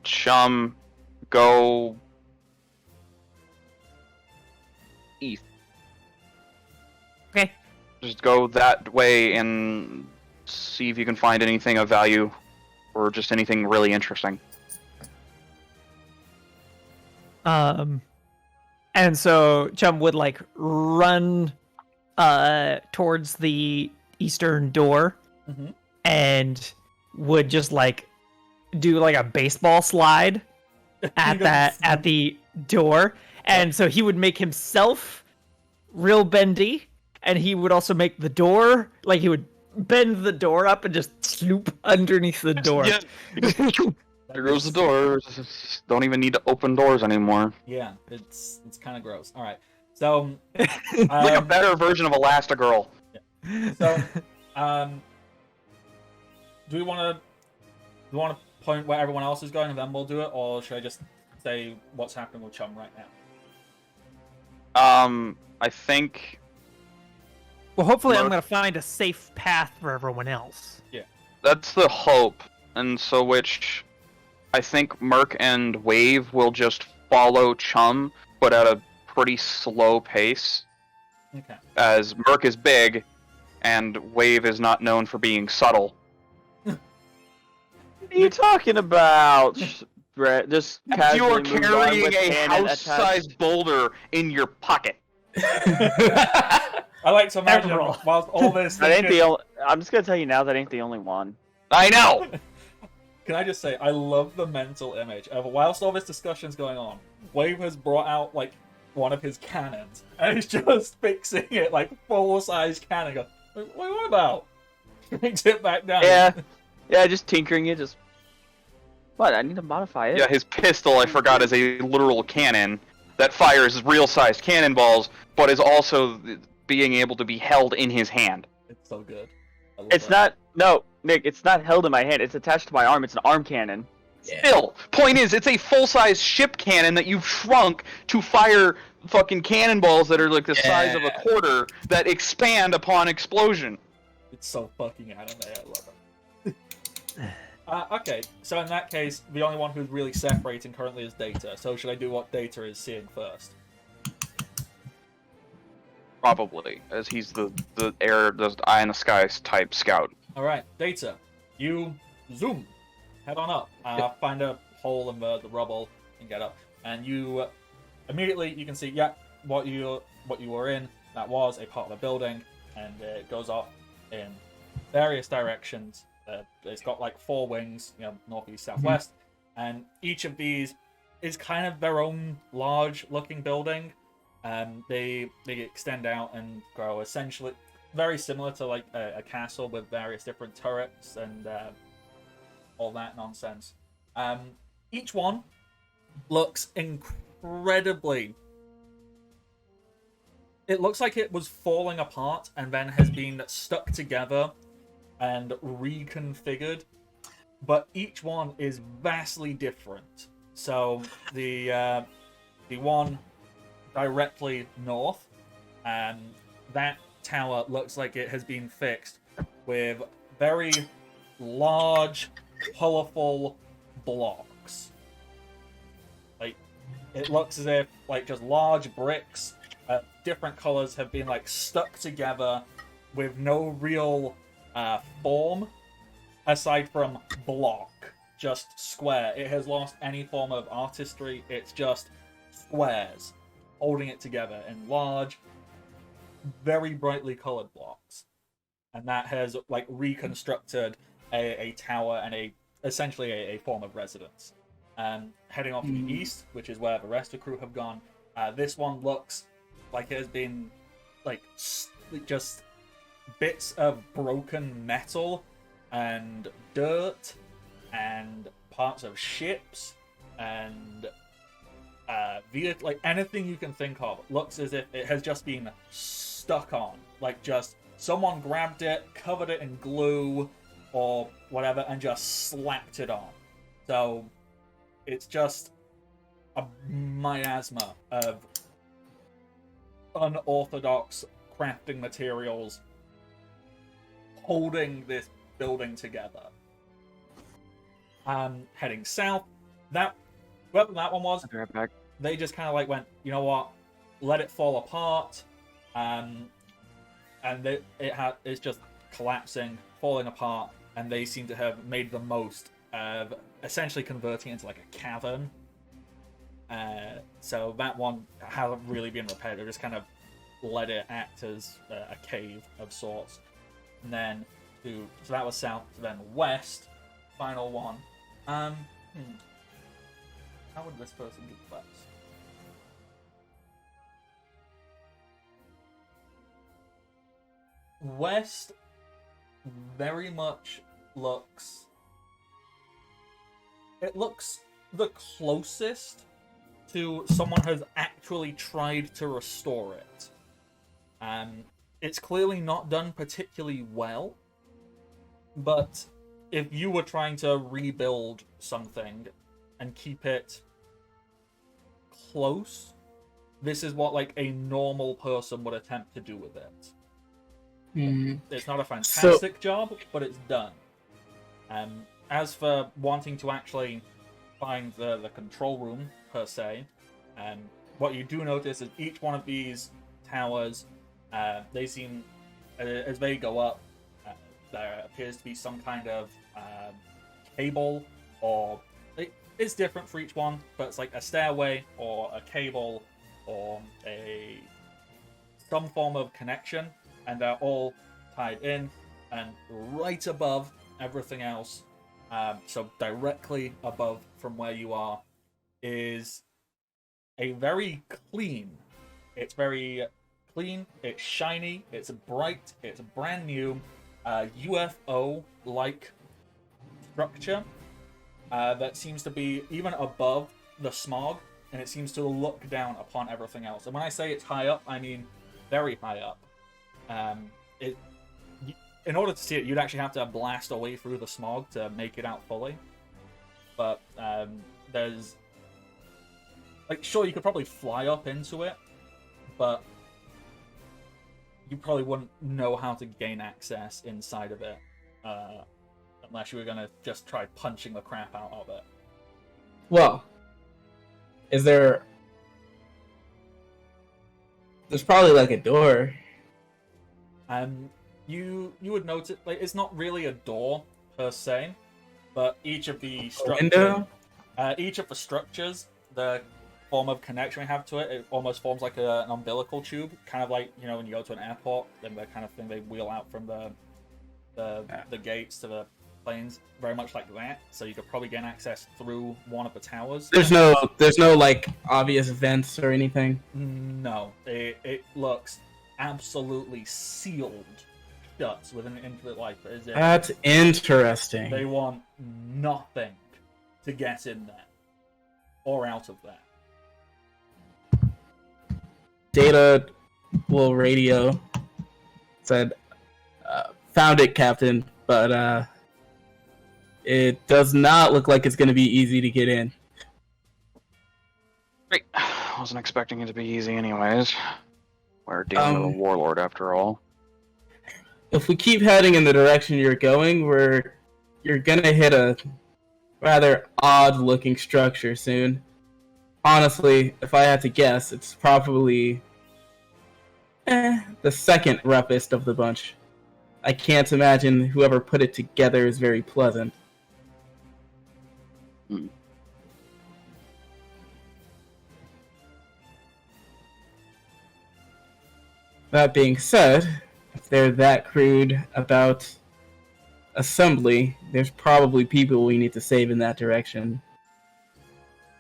Chum, go east. Okay. Just go that way and see if you can find anything of value or just anything really interesting. And so Chum would like run towards the eastern door Mhm. and would just like do like a baseball slide at the door. And so he would make himself real bendy, and he would also make the door like he would bend the door up and just sloop underneath the door. Yeah. There goes the door. Don't even need to open doors anymore. Yeah, it's kind of gross. All right, so Like a better version of Elastigirl. So, do we want to point where everyone else is going and then we'll do it, or should I just say what's happening with Chum right now? I think Well, hopefully I'm Mark- gonna find a safe path for everyone else. that's the hope, and so which I think Merc and Wave will just follow Chum, but at a pretty slow pace, Okay. as Merc is big, and Wave is not known for being subtle. What are you talking about? Brett, just You casually are moved on carrying with a cannon house-sized boulder in your pocket. I like to imagine Emerald. whilst all this That ain't thinking, the only. I'm just gonna tell you now. That ain't the only one. I know. can I just say, I love the mental image of whilst all this discussion's going on, Wave has brought out like one of his cannons and he's just fixing it like full-size cannon. Goes, what about? Brings it back down. Yeah, just tinkering it. Just what? I need to modify it. Yeah, his pistol, I forgot, is a literal cannon that fires real-sized cannonballs, but is also being able to be held in his hand. It's so good. I love It's that. not. No, Nick. It's not held in my hand. It's attached to my arm. It's an arm cannon. Still, point is, it's a full-size ship cannon that you've shrunk to fire fucking cannonballs that are like the size of a quarter that expand upon explosion. It's so fucking anime. I love it. Okay, so in that case, the only one who's really separating currently is Data. So should I do what Data is seeing first? Probably, as he's the eye in the sky type scout. All right, Data, you zoom, head on up, find a hole in the rubble and get up, and you immediately you can see what you were in. That was a part of a building, and it goes off in various directions. It's got like 4 wings, northeast, southwest, and each of these is kind of their own large-looking building. They extend out and grow, essentially very similar to like a castle with various different turrets and all that nonsense. Each one looks incredibly. It looks like it was falling apart and then has been stuck together and reconfigured, but each one is vastly different. So the one directly north, that tower looks like it has been fixed with very large, colorful blocks. Like, it looks as if like just large bricks, different colors have been like stuck together with no real form aside from block, just square. It has lost any form of artistry. It's just squares holding it together in large, very brightly colored blocks, and that has like reconstructed a tower and essentially a form of residence. Heading off to the east, which is where the rest of the crew have gone, this one looks like it has been like just bits of broken metal and dirt and parts of ships and like anything you can think of looks as if it has just been stuck on. Like just someone grabbed it, covered it in glue or whatever, and just slapped it on. So it's just a miasma of unorthodox crafting materials holding this building together. Heading south, whoever that one was, I'll be right back. they just kind of like went, you know what, let it fall apart, and it's just collapsing, falling apart, and they seem to have made the most of essentially converting it into like a cavern. So that one hasn't really been repaired. They just kind of let it act as a cave of sorts. And then so that was south. Then west, final one. How would this person do best? West very much looks. It looks the closest to someone has actually tried to restore it. It's clearly not done particularly well, but if you were trying to rebuild something and keep it close, this is what like a normal person would attempt to do with it. It's not a fantastic job, but it's done. As for wanting to actually find the control room per se, what you do notice is each one of these towers, they seem, as they go up, there appears to be some kind of cable, or it's different for each one, but it's like a stairway or a cable or some form of connection, and they're all tied in, and right above everything else, so directly above from where you are, is a very clean. It's very clean, it's shiny, it's bright, it's brand new, UFO-like structure that seems to be even above the smog, and it seems to look down upon everything else. And when I say it's high up, I mean very high up. In order to see it, you'd actually have to blast away through the smog to make it out fully. But there's... like, sure, you could probably fly up into it, but you probably wouldn't know how to gain access inside of it, unless you were going to just try punching the crap out of it. Well, there's probably like a door. You would notice, like, it's not really a door per se, but each of the Window? each of the structures, the form of connection we have to it, it almost forms like an umbilical tube, kind of like, you know, when you go to an airport, then the kind of thing they wheel out from the gates to the planes, very much like that. So you could probably gain access through one of the towers. There's no like obvious vents or anything. No, it looks absolutely sealed shut with an infinite life. As if That's interesting. they want nothing to get in there or out of there. Data will radio. Said, found it, Captain, but it does not look like it's going to be easy to get in. Great. Wasn't expecting it to be easy anyways. We're dealing with a warlord after all. If we keep heading in the direction you're going, you're going to hit a rather odd-looking structure soon. Honestly, if I had to guess, it's probably the second roughest of the bunch. I can't imagine whoever put it together is very pleasant. That being said, if they're that crude about assembly, there's probably people we need to save in that direction.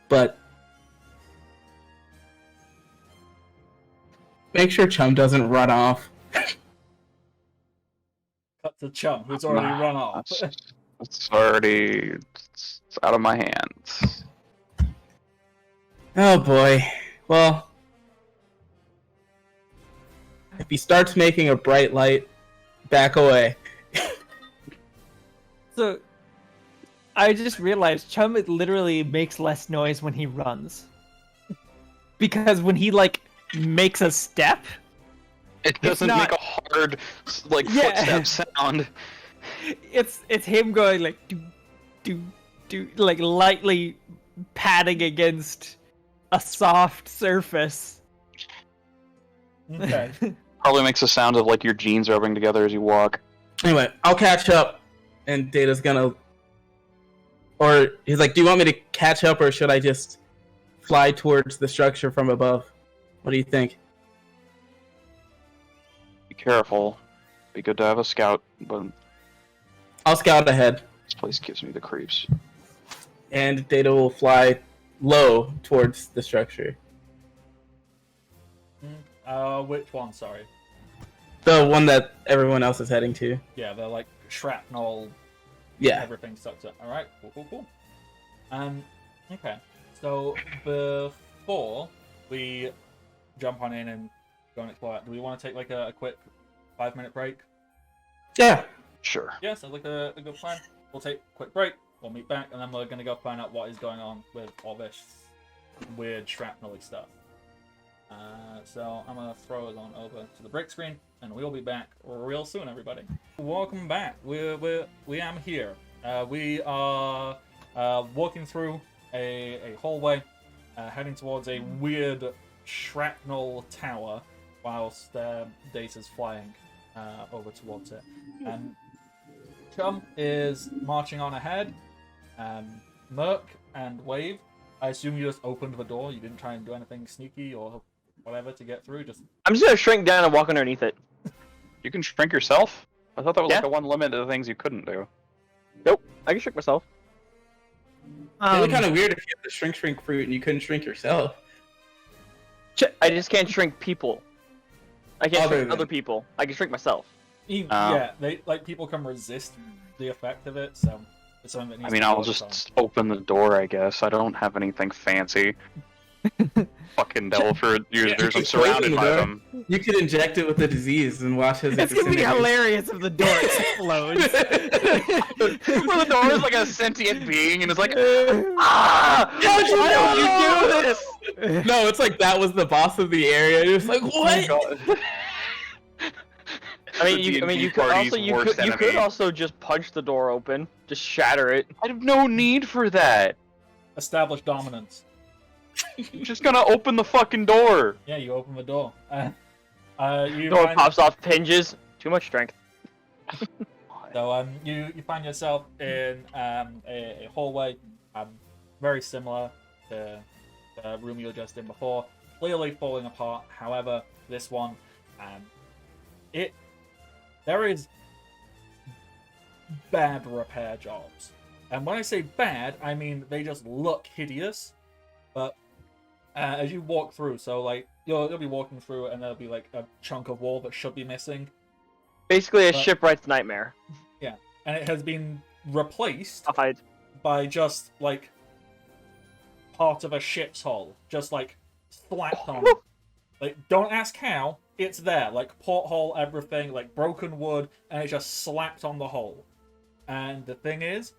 But make sure Chum doesn't run off. Cut to Chum, who's already run off. It's already it's out of my hands. Oh boy. Well, if he starts making a bright light, back away. So, I just realized Chum literally makes less noise when he runs. Because when he, like, makes a step, It doesn't not- make a hard, like, Yeah. footstep sound. it's him going, like, do, like, lightly patting against a soft surface. Okay. Probably makes a sound of, like, your jeans rubbing together as you walk. Anyway, I'll catch up, and Data's gonna... Or, he's like, do you want me to catch up, or should I just fly towards the structure from above? What do you think? Be careful. Be good to have a scout, but I'll scout ahead, this place gives me the creeps. and Data will fly low towards the structure. Which one? Sorry. The one that everyone else is heading to. Yeah, they're like shrapnel. Yeah. Everything sucks up. All right. Cool. Okay. So before we jump on in and go and explore, do we want to take like a quick 5-minute break? Yeah. Sure. Yeah, sounds like a good plan. We'll take a quick break. We'll meet back, and then we're gonna go find out what is going on with all this weird shrapnel-y stuff. So I'm gonna throw it on over to the break screen, and we'll be back real soon, everybody. Welcome back. We am here. We are walking through a hallway, heading towards a weird shrapnel tower, whilst Data's flying over towards it. And Chum is marching on ahead, Merc and Wave, I assume you just opened the door. You didn't try and do anything sneaky or whatever to get through. I'm just gonna shrink down and walk underneath it. You can shrink yourself? I thought that was Yeah. like the one limit of the things you couldn't do. Nope, I can shrink myself. It'd be kind of weird if you had the shrink fruit and you couldn't shrink yourself. I just can't shrink people. I can't Other shrink than- other people. I can shrink myself. Yeah, people can resist the effect of it, so it's something that needs I mean, to be I'll worked just open the door, I guess. I don't have anything fancy. Fucking devil fruit users, I'm surrounded by them. You could inject it with the disease and watch as it It's gonna be disintegrates. hilarious if the door explodes. Well, the door is like a sentient being, and it's like, Ah! Why don't you do this? No, it's like that was the boss of the area. You're just like, what? I mean, The you D&D could party's also worst you could enemy. also just punch the door open, just shatter it. I have no need for that. establish dominance. I'm just gonna open the fucking door. Yeah, you open the door. You Door find, pops off hinges. Too much strength. so you find yourself in a hallway, very similar to the room you were just in before. Clearly falling apart. However, this one, there is bad repair jobs. And when I say bad, I mean they just look hideous. But as you walk through, so like you'll be walking through, and there'll be like a chunk of wall that should be missing, Basically, a But- shipwright's nightmare. and it has been replaced Hide. by just like part of a ship's hull, just like slapped on. Like, don't ask how, it's there. Like porthole, everything, like broken wood, and it's just slapped on the hull. And the thing is,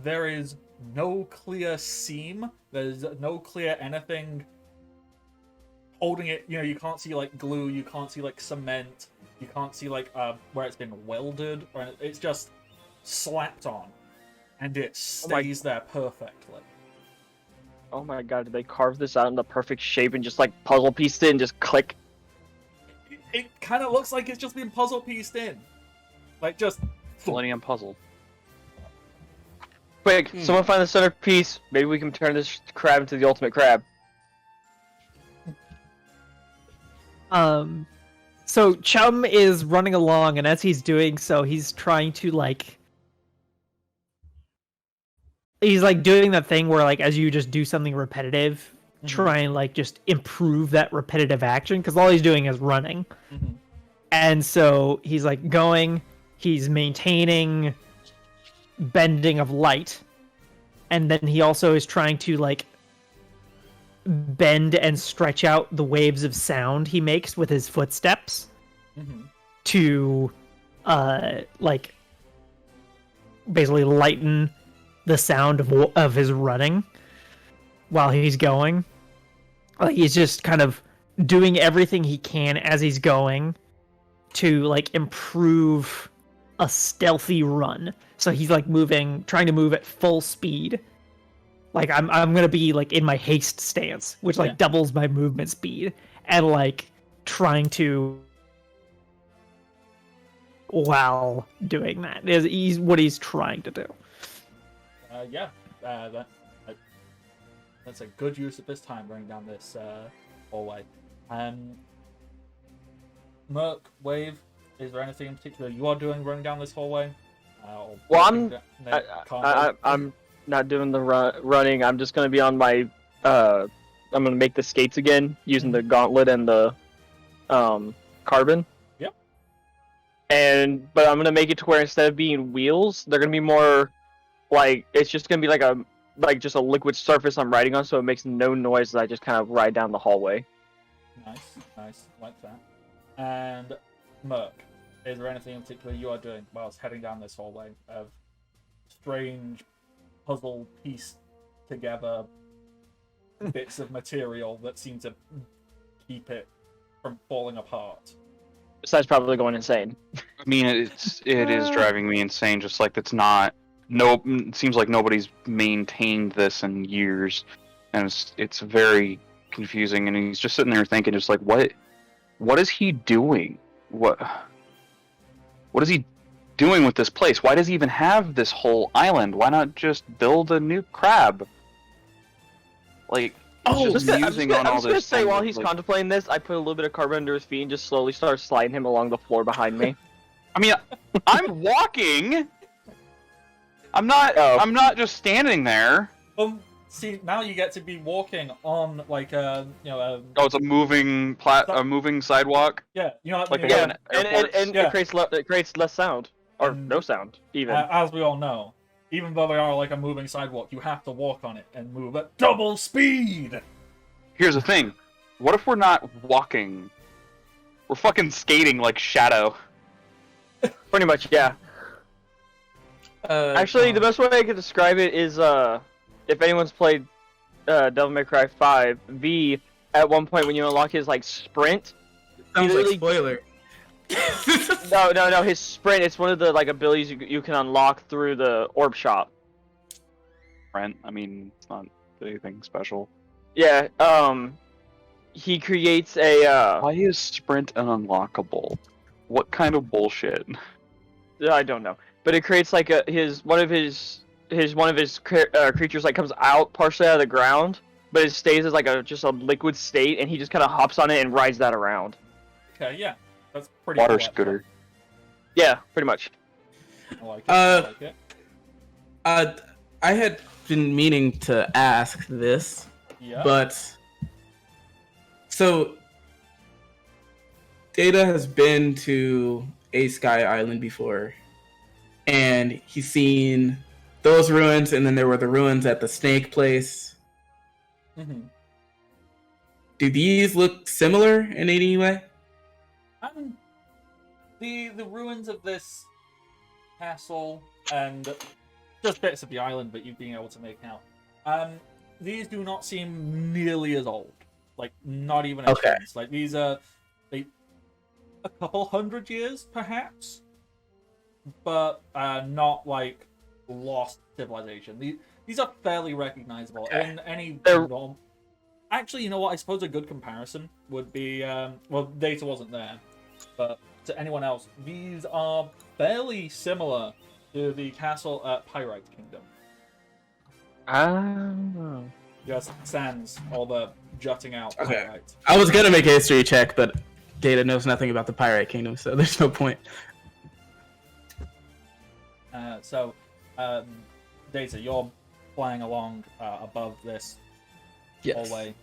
there is no clear seam. There's no clear anything holding it. You know, you can't see like glue. You can't see like cement. You can't see like where it's been welded. Or it's just slapped on, and it stays there perfectly. Oh my god, did they carve this out in the perfect shape and just like puzzle pieced it and just click? It kind of looks like it's just been puzzle pieced in, like just. Millennium puzzle. Quick, someone find the centerpiece. Maybe we can turn this crab into the ultimate crab. So Chum is running along, and as he's doing so, he's trying to he's like doing that thing where like as you just do something repetitive, try and like just improve that repetitive action, because all he's doing is running. Mhm. And so he's like going, he's maintaining bending of light, and then he also is trying to like bend and stretch out the waves of sound he makes with his footsteps Mhm. to like basically lighten the sound of his running while he's going. Like he's just kind of doing everything he can as he's going to like improve a stealthy run. So he's like trying to move at full speed. Like I'm gonna be like in my haste stance, which like Yeah. doubles my movement speed, and like trying to while doing that is he's what he's trying to do. That's a good use of this time running down this hallway. Merc, Wave, is there anything in particular you are doing running down this hallway? Or Well, walking I'm not doing the running. I'm just gonna be on my. I'm gonna make the skates again using the gauntlet and the carbon. Yep. But I'm gonna make it to where instead of being wheels, they're gonna be more like it's just gonna be like just a liquid surface I'm riding on, so it makes no noise as I just kind of ride down the hallway. Nice, like that. And Merc, is there anything in particular you are doing whilst heading down this hallway of strange puzzle piece together bits of material that seem to keep it from falling apart? Besides probably going insane. I mean, it is driving me insane. Just like it's not. No, it seems like nobody's maintained this in years, and it's very confusing. And he's just sitting there thinking, just like, what is he doing? What is he doing with this place? Why does he even have this whole island? Why not just build a new crab? Like, Oh, just musing on I'm all just gonna this. say thing while of, he's like- contemplating this, I put a little bit of carbon under his feet and just slowly start sliding him along the floor behind me. I mean, I'm walking. I'm not. Oh. I'm not just standing there. See, now you get to be walking on like a, Oh, it's a moving a moving sidewalk. yeah, Like when they you- have Yeah, an airport. and Yeah. it creates less sound or And- no sound even. as we all know, even though they are like a moving sidewalk, you have to walk on it and move at double speed. Here's the thing. What if we're not walking? We're fucking skating like Shadow. Pretty much, yeah. Actually, the best way I could describe it is if anyone's played Devil May Cry 5, V at one point when you unlock his like sprint. sounds like literally- spoiler. No, his sprint. It's one of the like abilities you can unlock through the orb shop. Brent, I mean, it's not anything special. Yeah. He creates a. Why is sprint an unlockable? What kind of bullshit? I don't know, but it creates like one of his creatures like comes out partially out of the ground, but it stays as like just a liquid state, and he just kind of hops on it and rides that around. Okay, yeah, that's pretty. Water cool, scooter. Yeah, pretty much. I like it. I like it. I had been meaning to ask this, Yeah. but so Data has been to a Sky Island before, and he's seen those ruins, and then there were the ruins at the snake place. Mhm. Do these look similar in any way? The ruins of this castle and just bits of the island that you've been able to make out. These do not seem nearly as old. Like, not even a Okay. chance. Like, these are a couple hundred years, perhaps, but not like lost civilization. These are fairly recognizable in any They're- norm. Actually, you know what? I suppose a good comparison would be well, Data wasn't there, but to anyone else, these are fairly similar to the castle at Pyrite Kingdom. Ah. Just sands, all the jutting out Okay. pyrite. I was gonna make a history check, but Data knows nothing about the Pirate Kingdom, so there's no point. So, Data, you're flying along above this Yes. hallway.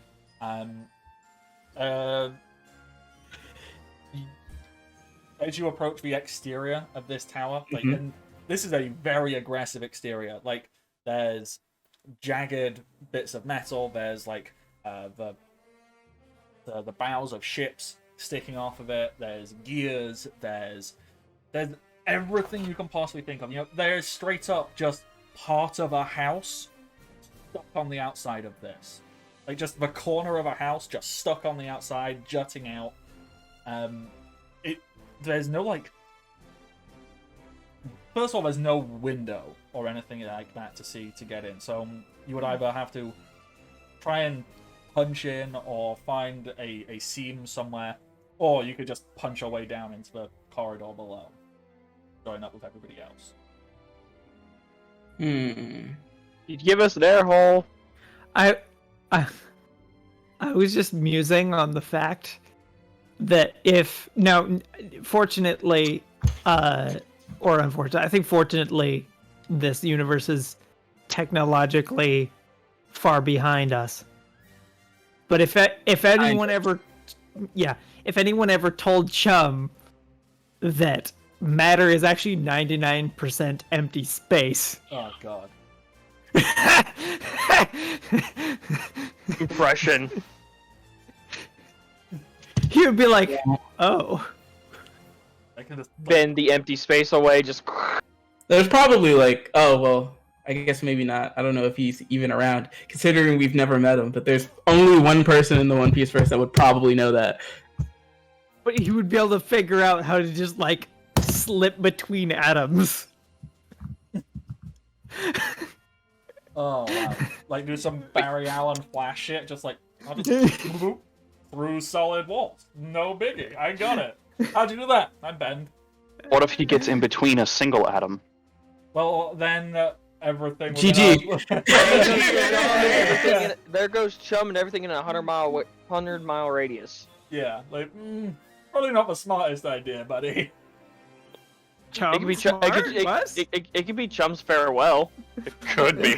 As you approach the exterior of this tower, like, Mhm. and this is a very aggressive exterior. Like, there's jagged bits of metal. There's like the bows of ships sticking off of it. There's gears. There's everything you can possibly think of. There's straight up just part of a house stuck on the outside of this. Like, just the corner of a house just stuck on the outside, jutting out. There's no, like... First of all, there's no window or anything like that to see to get in. So you would either have to try and punch in or find a seam somewhere, or you could just punch your way down into the corridor below, join up with everybody else. You'd give us an air hole. I was just musing on the fact that fortunately, or unfortunately, I think fortunately, this universe is technologically far behind us. But if anyone ever told Chum that matter is actually 99% empty space, Oh god. Impression. he would be like, "Oh." I can just Bend the empty space away. Just. There's probably like, oh well, I guess maybe not. I don't know if he's even around, considering we've never met him. But there's only one person in the One Piece verse that would probably know that. But he would be able to figure out how to just like slip between atoms. Oh wow. Like do some Barry Allen Flash shit, just like I'll just through solid walls. No biggie. I got it. How'd you do that? I bend. What if he gets in between a single atom? Well, then everything. GG. There goes Chum and everything in a 100-mile radius. Yeah, like probably not the smartest idea, buddy. It could be it could be Chum's farewell. It could be.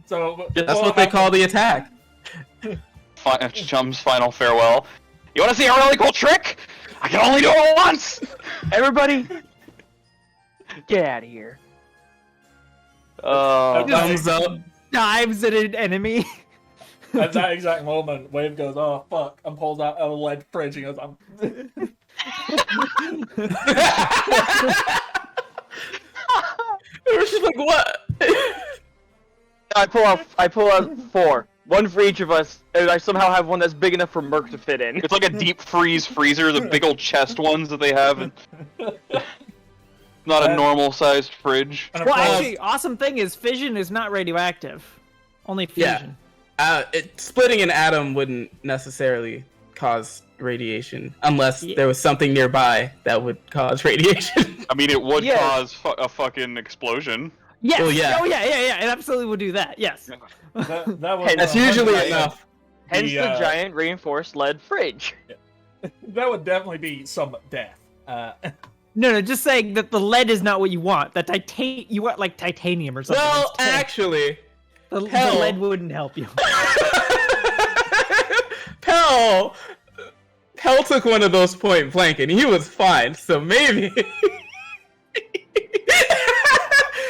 So That's what they call the attack. Chum's final farewell. You want to see a really cool trick? I can only do it once! Everybody, get out of here. Thumbs up. Dives at an enemy. At that exact moment, Wave goes, "Oh fuck," and pulls out a lead fridge and goes, It was just like, what? I pull out 4. One for each of us, and I somehow have one that's big enough for Merc to fit in. It's like a deep freeze freezer, the big old chest ones that they have. Not a normal sized fridge. and Well, actually, awesome thing is fission is not radioactive. Only fusion. Splitting an atom wouldn't necessarily cause radiation unless there was something nearby that would cause radiation. I mean, it would cause a fucking explosion. Yes. Well, yeah. Oh yeah. It absolutely would do that. Yes. that was That's usually enough. Hence the giant reinforced lead fridge. That would definitely be some death. No, just saying that the lead is not what you want. The you want like titanium or something. Well, instead. actually, the hell. lead wouldn't help you. Pell took one of those point blank and he was fine, so maybe.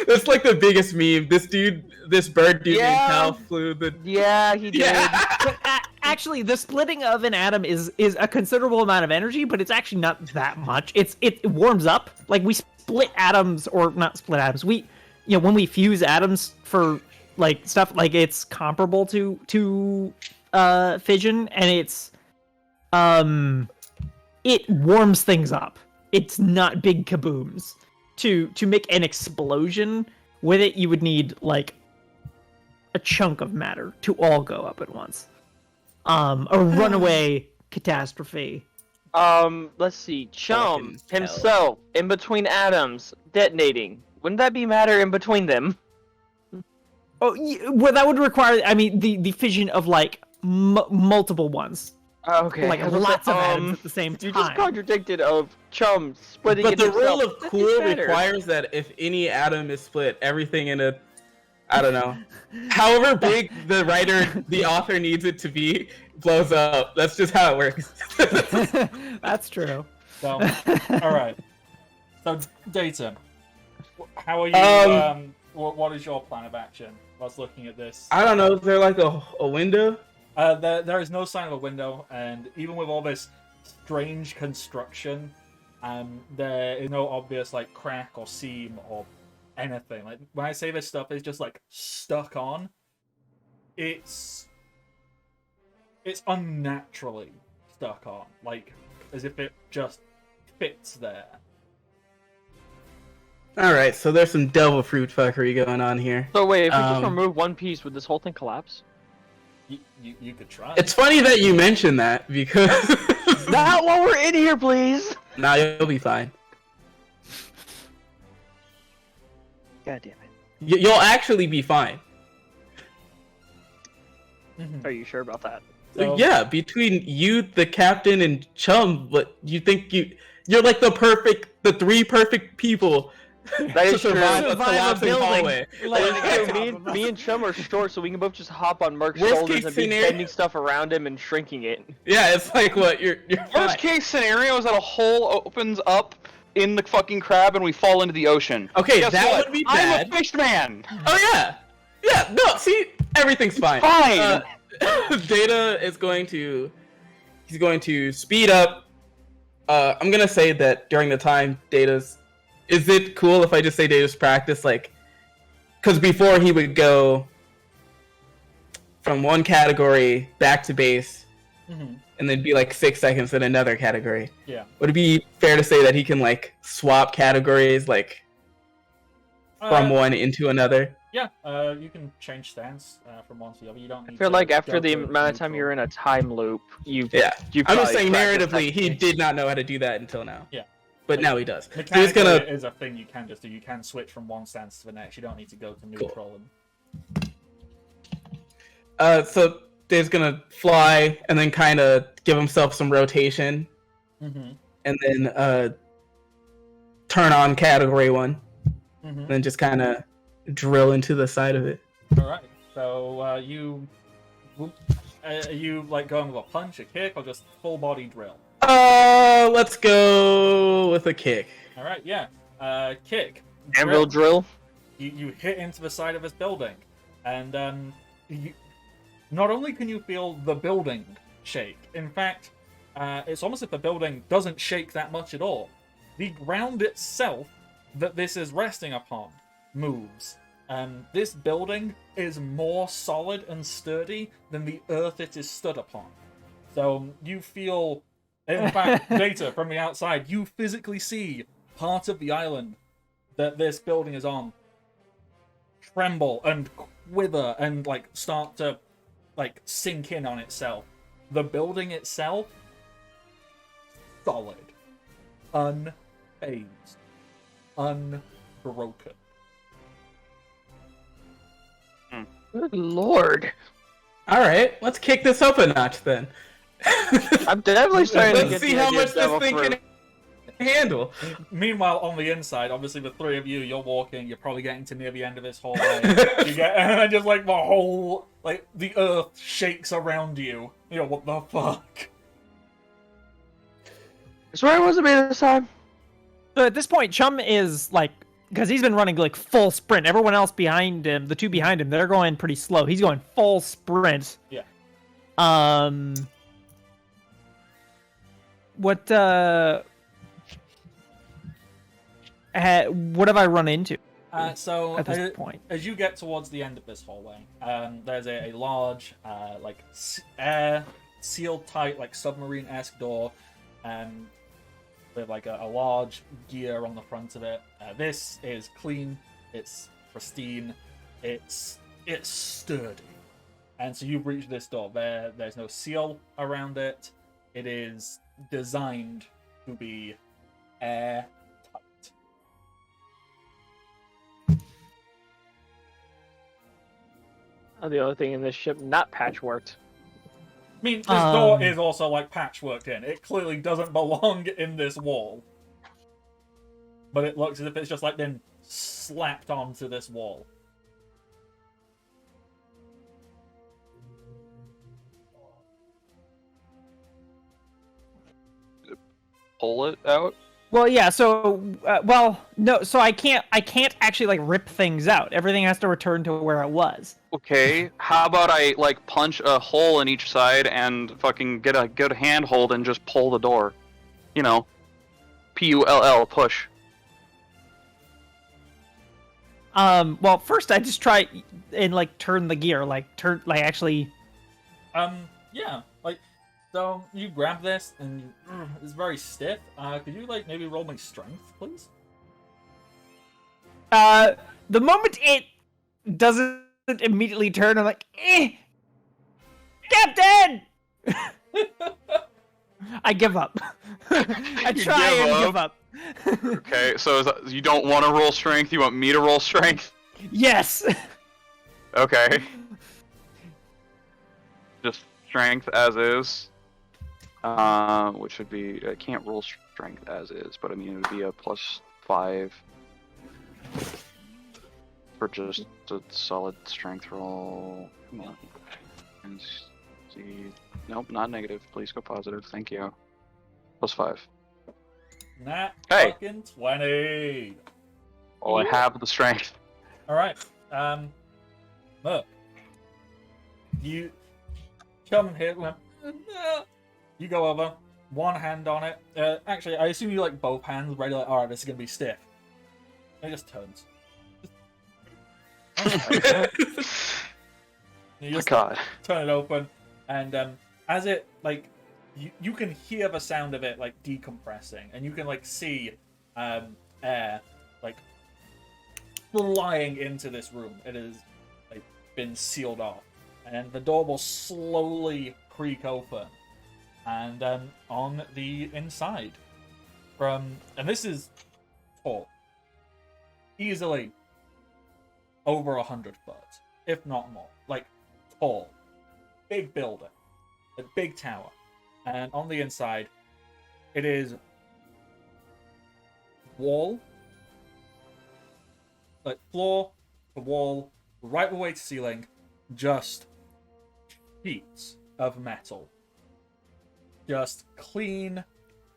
That's like the biggest meme. This bird dude named Pell flew the. Yeah, he did. Yeah. But actually, the splitting of an atom is a considerable amount of energy, but it's actually not that much. It warms up. Like we split atoms, or not split atoms. When we fuse atoms for like stuff, like it's comparable to fission, and it warms things up. It's not big kabooms. To make an explosion with it, you would need like a chunk of matter to all go up at once. A runaway catastrophe. Let's see. Chum himself in between atoms detonating. Wouldn't that be matter in between them? Oh, well, that would require. I mean, the fission of like multiple ones. Okay. Like lots of atoms at the same time. You just contradicted of Chum splitting But it the himself. rule of cool requires that if any atom is split, everything in a, I don't know, however big the author needs it to be, blows up. That's just how it works. That's true. So, all right. So, Data, how are you? What is your plan of action? Whilst looking at this, I don't know. Is there like a window? There is no sign of a window, and even with all this strange construction, there is no obvious like crack or seam or anything. Like when I say this stuff is just like stuck on, it's unnaturally stuck on, like as if it just fits there. All right, so there's some devil fruit fuckery going on here. So wait, if we just remove one piece, would this whole thing collapse? You could try. It's funny that you mentioned that because Not while we're in here, please. nah, you'll be fine. God damn it. You'll actually be fine. Are you sure about that? So- Yeah, between you, the captain, and Chum, but you think you're like the three perfect people That is to true. survive a Survive a collapsing building. hallway. Me and Chum are short, so we can both just hop on Merc's Worst shoulders case and be scenario- bending stuff around him and shrinking it. Yeah, it's like what you're Worst fine. case scenario is that a hole opens up in the fucking crab and we fall into the ocean. Okay, Guess that what? would be I'm bad. a fish man. Oh yeah, yeah. No, see, everything's fine. Fine. Data is going to speed up. I'm gonna say that during the time Data's. Is it cool if I just say Data's practice, like, because before he would go from one category back to base, and then be like 6 seconds in another category. Yeah. Would it be fair to say that he can like swap categories, like from one into another? Yeah, you can change stance from one to the other. You don't. I Need feel to like after go the to amount of time neutral. you're in a time loop, you Yeah. I'm just probably saying practice narratively, he that. did not know how to do that until now. but now he does. So he's Mechanically, gonna. it is a thing you can just do. You can switch from one stance to the next. You don't need to go to neutral. So Dave's gonna fly and then kind of give himself some rotation, and then turn on category 1, and then just kind of drill into the side of it. All right. So you are you like going with a punch, a kick, or just full body drill? Let's go with a kick. All right. Yeah. Kick. Anvil drill. You hit into the side of this building, and not only can you feel the building shake. In fact, it's almost if the building doesn't shake that much at all. The ground itself that this is resting upon moves. This building is more solid and sturdy than the earth it is stood upon. So you feel, in fact, Data, from the outside, you physically see part of the island that this building is on tremble and quiver and like start to like sink in on itself. The building itself, solid, unfazed, unbroken. Good lord. All right, let's kick this up a notch then. I'm definitely starting to Let's get see the how idea much of this Devil thing Fruit. can handle. Meanwhile, on the inside, obviously the three of you, you're walking, you're probably getting to near the end of this hallway. You get, and just like the whole, like the earth shakes around you. You know, what the fuck? Is where I was to be this time? So at this point, Chum is like, because he's been running like full sprint. Everyone else behind him, the two behind him, they're going pretty slow. He's going full sprint. Yeah. What have I run into So at this point? as you get towards the end of this hallway, there's a large, like air sealed tight, like submarine-esque door, with like a large gear on the front of it. This is clean, it's pristine, it's sturdy, and so you've reached this door. There's no seal around it. It is designed to be airtight. The other thing in this ship not patchworked. I mean, this door is also like patchworked in. It clearly doesn't belong in this wall. But it looks as if it's just like been slapped onto this wall. Pull it out. Well, yeah. So, no. So I can't actually like rip things out. Everything has to return to where it was. Okay, how about I like punch a hole in each side and fucking get a good handhold and just pull the door? You know, pull, push. Well, first I just try and like turn the gear, actually. Yeah, like, so you grab this and it's very stiff. Could you like maybe roll me strength, please? The moment it doesn't immediately turn, I'm like, Captain! I give up. I You try give and give up. Okay, so is that, you don't want to roll strength, you want me to roll strength? Yes. Okay. Just strength as is. Which would be, I can't roll strength as is, but I mean it would be a +5 for just a solid strength roll. Come on. And see, nope, not negative. Please go positive. Thank you. +5. Nat Hey. fucking 20. Oh, I have the strength. All right. Look. You come here. You go over. One hand on it. Actually, I assume you like both hands, ready. Like, all right, this is gonna be stiff. It just turns. You just God. turn it open, and as it like, you can hear the sound of it like decompressing, and you can like see air like flying into this room. It has like been sealed off, and the door will slowly creak open, and on the inside, and this is tall, easily over 100 foot, if not more. Like, tall, big building, a big tower, and on the inside, it is wall, like floor to wall, right the way to ceiling, just sheets of metal. Just clean,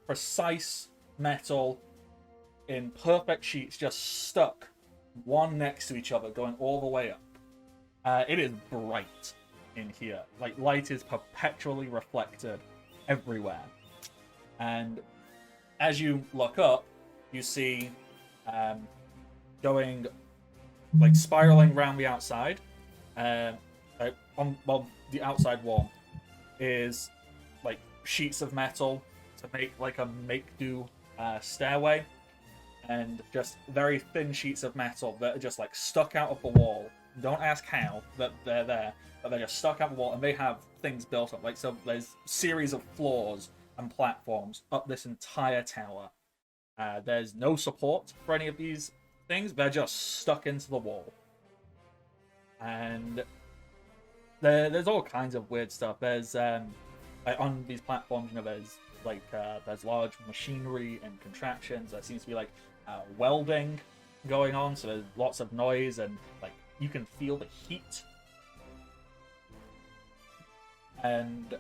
precise metal in perfect sheets, just stuck one next to each other, going all the way up. It is bright in here. Like, light is perpetually reflected everywhere. And as you look up, you see going, like, spiraling around the outside. On the outside wall is, like, sheets of metal to make, like, a make-do stairway. And just very thin sheets of metal that are just, like, stuck out of the wall. Don't ask how that they're there, but they're just stuck out of the wall, and they have things built up. Like, so there's series of floors and platforms up this entire tower. There's no support for any of these things. They're just stuck into the wall. And there's all kinds of weird stuff. There's like on these platforms, you know, there's large machinery and contraptions. There seems to be like welding going on, so there's lots of noise, and like you can feel the heat. And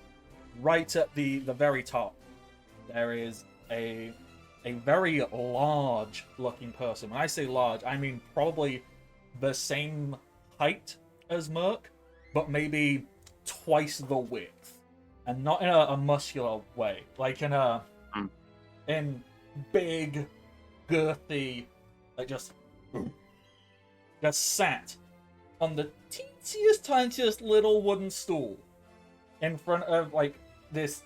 right at the very top, there is a very large looking person. When I say large, I mean probably the same height as Merc, but maybe twice the width, and not in a muscular way, like in big, girthy, like just sat on the teeniest, tiniest little wooden stool in front of like this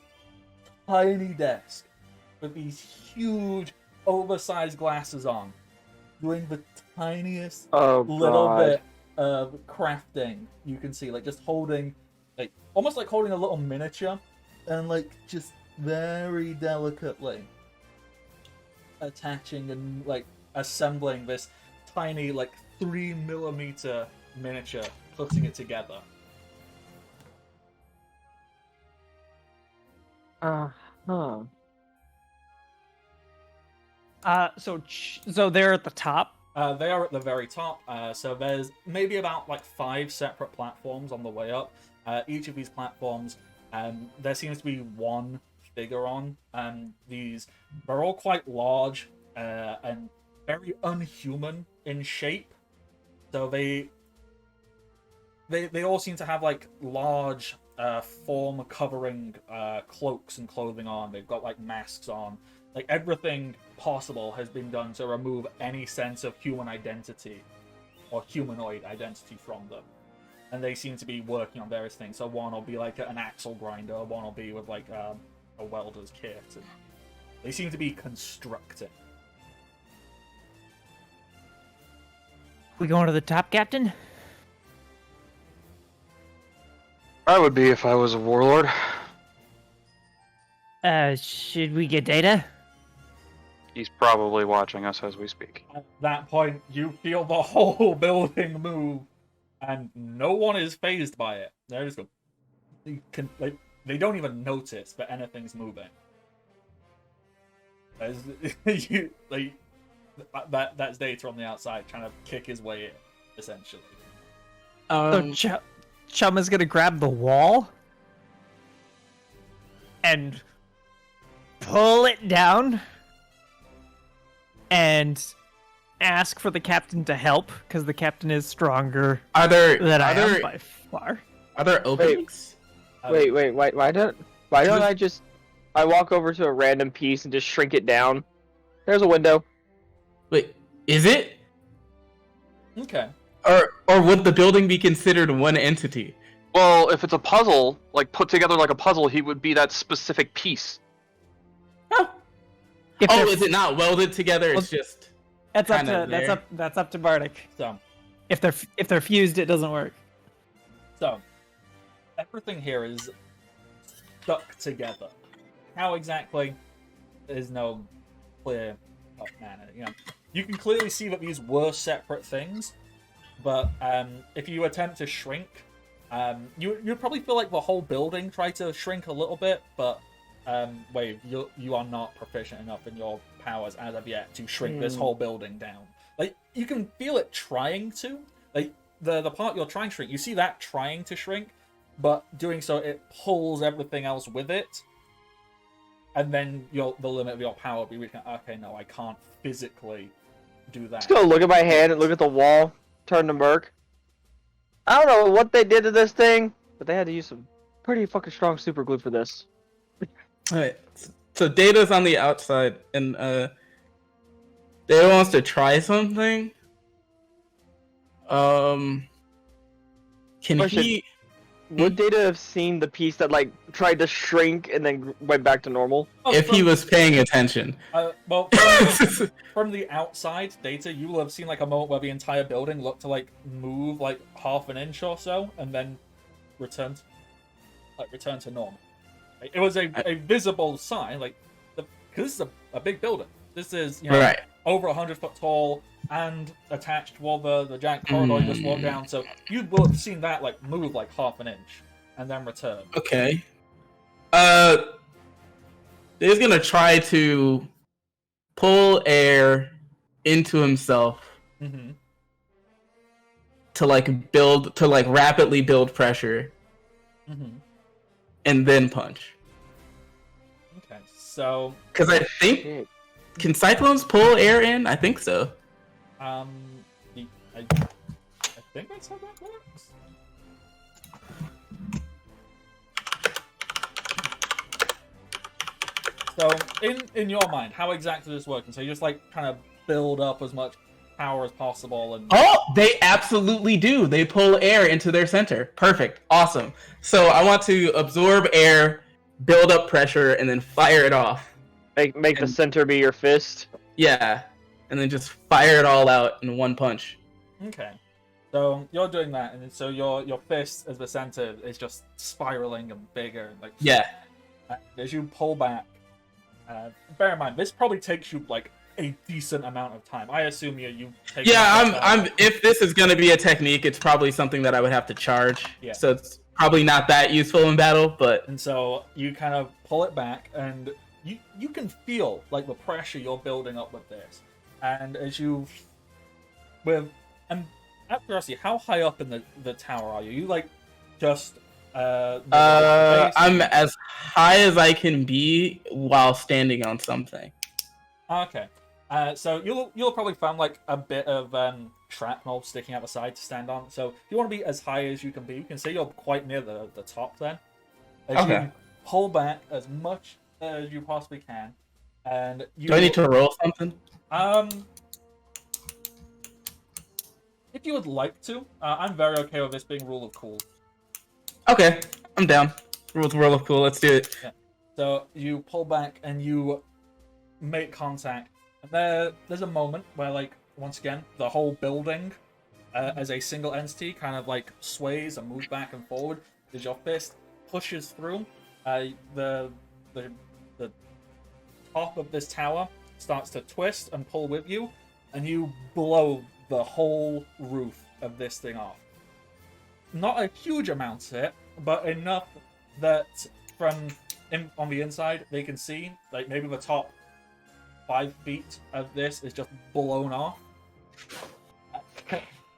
tiny desk with these huge, oversized glasses on, doing the tiniest little bit of crafting you can see, like just holding, like almost like holding a little miniature, and like just very delicately attaching and like assembling this tiny like 3mm miniature, putting it together. Huh. So they're at the top. They are at the very top. So there's maybe about like 5 separate platforms on the way up. Each of these platforms, there seems to be one figure on. They're all quite large and very unhuman in shape. So they all seem to have like large form covering cloaks and clothing on. They've got like masks on. Like everything possible has been done to remove any sense of human identity or humanoid identity from them. And they seem to be working on various things. So one will be like an axle grinder, one will be with like a welder's kit. And they seem to be constructing. We going to the top, Captain? I would be if I was a warlord. Should we get data? He's probably watching us as we speak. At that point, you feel the whole building move, and no one is phased by it. They're just they don't even notice that anything's moving. That's Data on the outside trying to kick his way in, essentially. So Chum is gonna grab the wall and pull it down and ask for the captain to help, because the captain is stronger than I am by far. Are there openings? Wait, why don't I walk over to a random piece and just shrink it down? There's a window. Wait, is it? Okay. Or would the building be considered one entity? Well, if it's a puzzle, like put together like a puzzle, he would be that specific piece. Huh. Is it not welded together? It's just that's up to Bardic. So if they're fused, it doesn't work. So everything here is stuck together. How exactly? There's no clear up manner. You know, you can clearly see that these were separate things, but if you attempt to shrink, you'd probably feel like the whole building tried to shrink a little bit, but Wave, you are not proficient enough in your powers as of yet to shrink this whole building down. Like, you can feel it trying to. Like, the part you're trying to shrink, you see that trying to shrink, but doing so, it pulls everything else with it. And then the limit of your power will be reaching, okay, no, I can't physically do that. Just gonna look at my hand and look at the wall, turn to Merc. I don't know what they did to this thing, but they had to use some pretty fucking strong super glue for this. Alright, so Data's on the outside, and Data wants to try something. Can Question. he... Would Data have seen the piece that like tried to shrink and then went back to normal? if he was paying attention? Well, from the outside, Data, you will have seen like a moment where the entire building looked to like move like half an inch or so, and then return to normal. Like, it was a visible sign, like because this is a big building. This is Right. over 100 foot tall and attached while the giant corridor you just walked down. So you will have seen that like move like half an inch and then return. Okay. He's gonna try to pull air into himself Mm-hmm. to rapidly build pressure Mm-hmm. and then punch. Okay, so Because I think, can cyclones pull air in? I think so. I think that's how that works. So, in your mind, how exactly is this working? So you just like kind of build up as much power as possible, and Oh, they absolutely do. They pull air into their center. Perfect. Awesome. So I want to absorb air, build up pressure, and then fire it off. Make the center be your fist. Yeah. And then just fire it all out in one punch. okay. So you're doing that, and so your fist as the center is just spiraling and bigger, like Yeah. as you pull back. Bear in mind, this probably takes you like a decent amount of time. I assume you take. Yeah, I'm if this is gonna be a technique, it's probably something that I would have to charge. Yeah. So it's probably not that useful in battle, but And so you kind of pull it back, and you can feel like the pressure you're building up with this. And as you and out of curiosity, how high up in the tower are you? You like just base? I'm as high as I can be while standing on something. Okay. So you'll probably find like a bit of shrapnel sticking out the side to stand on. So if you want to be as high as you can be, you can say you're quite near the top then. As Okay. you pull back as much as you possibly can, and you. Do I need to roll something? If you would like to, I'm very okay with this being rule of cool. Okay, I'm down. With World of Cool, let's do it. So you pull back and you make contact. And there's a moment where, like, once again, the whole building, as a single entity, kind of like sways and moves back and forward as your fist pushes through. The top of this tower starts to twist and pull with you, and you blow the whole roof of this thing off. Not a huge amount of it, but enough that on the inside they can see, like, maybe the top 5 feet of this is just blown off.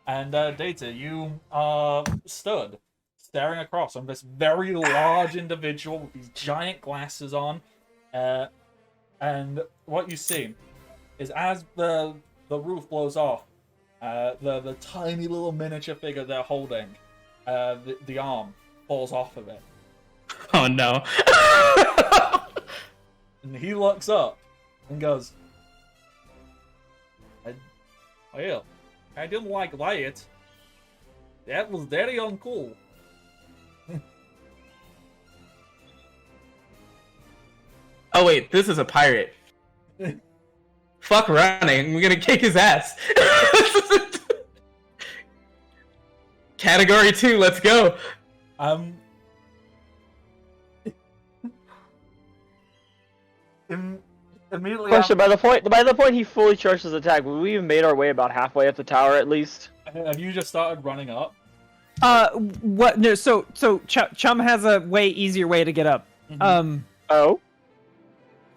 And Data, you are stood staring across on this very large individual with these giant glasses on, and what you see is as the roof blows off, the tiny little miniature figure they're holding, the arm falls off of it. Oh no. And he looks up and goes, well, I didn't like that. That was very uncool. Oh wait, this is a pirate. Fuck running. We're gonna kick his ass. Category 2, let's go. immediately. Question: by the point he fully charged his attack, would we have made our way about halfway up the tower at least? Have you just started running up? What? No. So Chum has a way easier way to get up. Oh.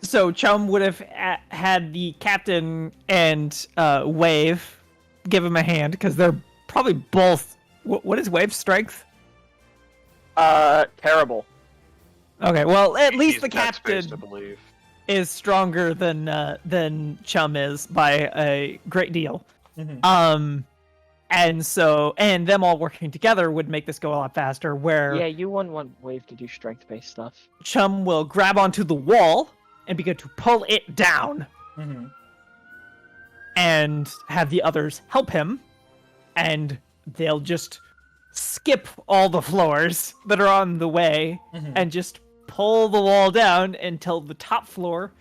So Chum would have had the captain and Wave give him a hand because they're probably both. What is Wave's strength? Terrible. Okay, well at least He's the dead space, captain I believe. is stronger than Chum is by a great deal. Mhm. And them all working together would make this go a lot faster. Where Yeah, you wouldn't want Wave to do strength-based stuff. Chum will grab onto the wall and begin to pull it down, Mhm. and have the others help him, and they'll just skip all the floors that are on the way and just pull the wall down until the top floor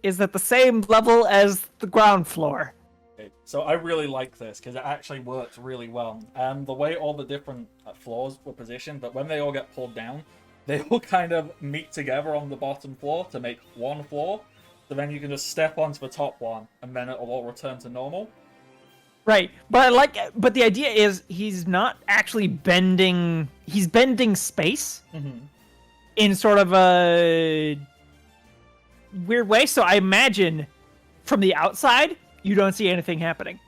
is at the same level as the ground floor. Okay, so I really like this because it actually works really well. The way all the different floors were positioned, but when they all get pulled down, they all kind of meet together on the bottom floor to make one floor. So then you can just step onto the top one, and then it'll all return to normal. Right, but the idea is he's not actually bending. He's bending space in sort of a weird way. So I imagine from the outside you don't see anything happening.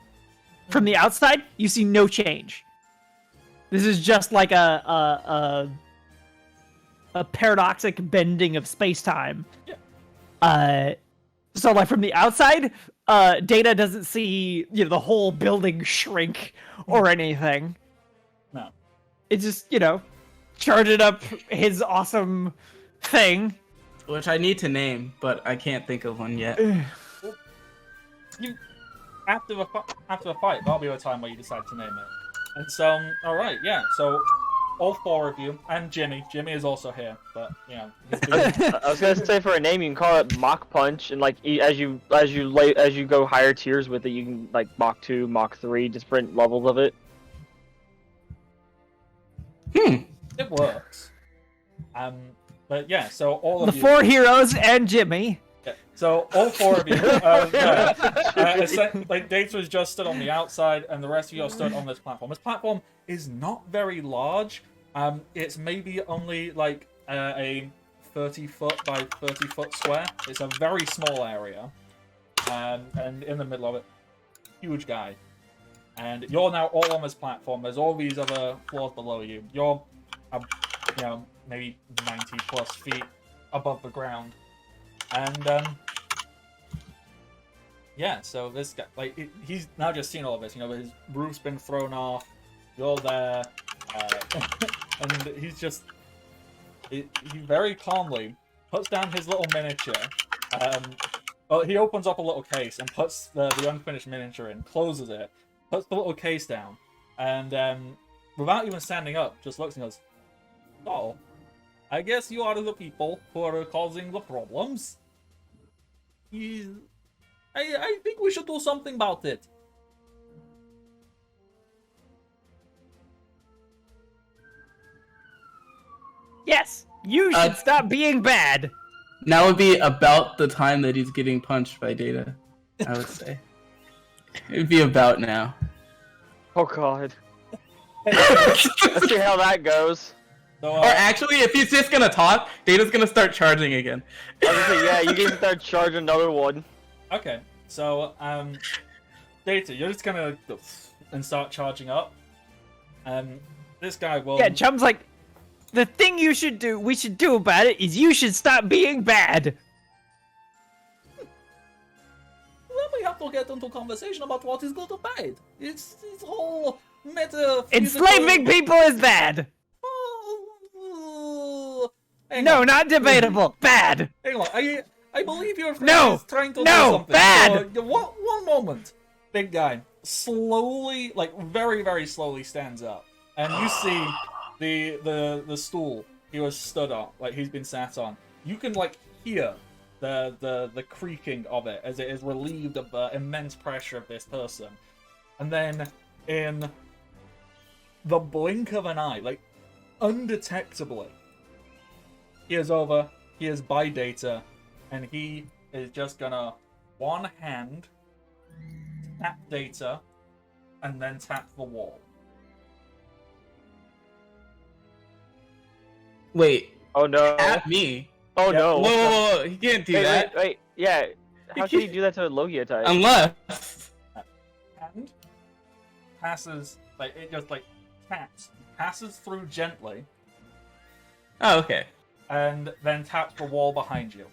From the outside, you see no change. This is just like a paradoxic bending of space-time. Yeah. So like from the outside, Data doesn't see the whole building shrink or anything. No. It's just charging up his awesome thing. Which I need to name, but I can't think of one yet. After the fight, that'll be a time where you decide to name it. And so, all right, yeah. So, all four of you and Jimmy. Jimmy is also here, but he's doing... I was gonna say for a name, you can call it Mach Punch, and like as you go higher tiers with it, you can like Mach 2, Mach 3, different levels of it. It works. But yeah. So all of The you. four heroes and Jimmy. Yeah, so all four of you, like Data is just stood on the outside, and the rest of you are stood on this platform. This platform is not very large. It's maybe only like a 30-foot by 30-foot square. It's a very small area, and in the middle of it, huge guy. And you're now all on this platform. There's all these other floors below you. You're, maybe 90 plus feet above the ground. And yeah, so this guy, he's now just seen all of this. His roof's been thrown off. You're there, and he's just he very calmly puts down his little miniature. Well, he opens up a little case and puts the unfinished miniature in, closes it, puts the little case down, and without even standing up, just looks and goes, "Oh, I guess you are the people who are causing the problems. I think we should do something about it." Yes, you should stop being bad. Now would be about the time that he's getting punched by Data, I would say. It'd be about now. Oh god. Let's see how that goes. So, Or actually, if he's just gonna talk, Data's gonna start charging again. I was gonna say, yeah, you can start charging another one. okay, so Data, you're just gonna go and start charging up. This guy will. Yeah, Chum's like, the thing we should do about it is you should stop being bad. Then we have to get into conversation about what is good or bad. It's whole meta. Enslaving people is bad. Hang No, on. not debatable. Bad. Hang on. I believe your friend No! is trying to do No! something. Bad! So, one moment. Big guy slowly, very, very slowly stands up. And you see the stool he was stood on, like he's been sat on. You can hear the creaking of it as it is relieved of the immense pressure of this person. And then in the blink of an eye, undetectably, he is over, he is by Data, and he is just gonna one hand tap Data and then tap the wall. Wait, Oh no. at me? Oh Yeah. no. Whoa, he can't do that. Wait. Yeah. How can he do that to a Logia type? Unless. Hand passes, like, it just, like, taps, passes through gently, Oh, okay. and then taps the wall behind you.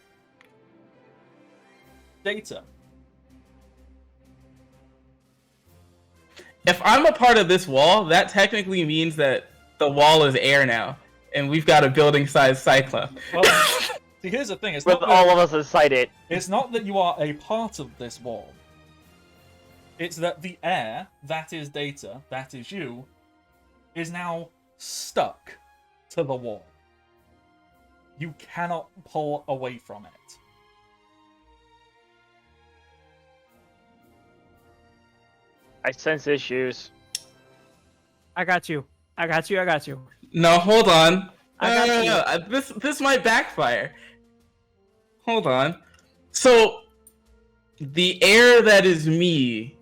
Data. If I'm a part of this wall, that technically means that the wall is air now, and we've got a building-sized cyclone. Well, see, here's the thing. With all of us inside it. It's not that you are a part of this wall. It's that the air, that is Data, that is you, is now stuck to the wall. You cannot pull away from it. I sense issues. I got you. I got you. I got you. No, hold on. I got you. This might backfire. Hold on. So, the air that is me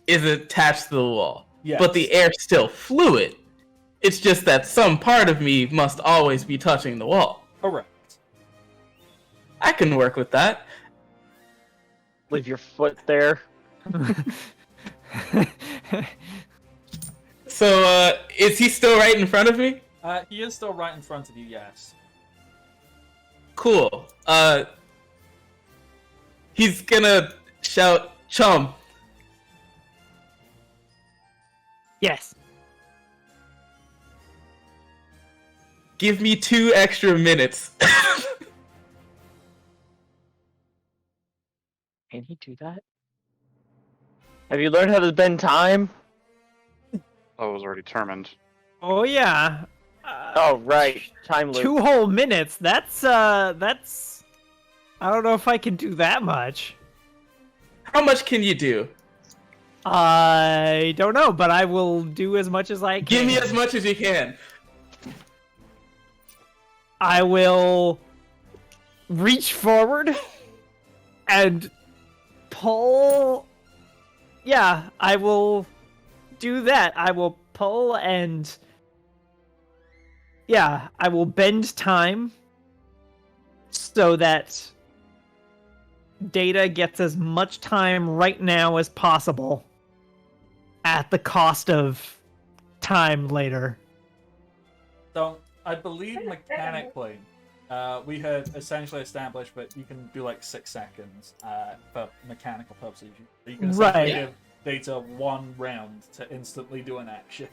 is attached to the wall, Yes. but the air's still fluid. It's just that some part of me must always be touching the wall. Correct. I can work with that. Leave your foot there. So, is he still right in front of me? He is still right in front of you, yes. Cool. He's gonna shout, "Chum." Yes. Give me 2 extra minutes. Can he do that? Have you learned how to bend time? That was already determined. Oh yeah. Oh right, time loop. 2 whole minutes. That's. I don't know if I can do that much. How much can you do? I don't know, but I will do as much as I can. Give me as much as you can. I will reach forward and pull. Yeah, I will do that. I will pull and. Yeah, I will bend time so that Data gets as much time right now as possible at the cost of time later. So, I believe mechanically, we had essentially established that you can do like 6 seconds for mechanical purposes. You can essentially Right. give Data 1 round to instantly do an action.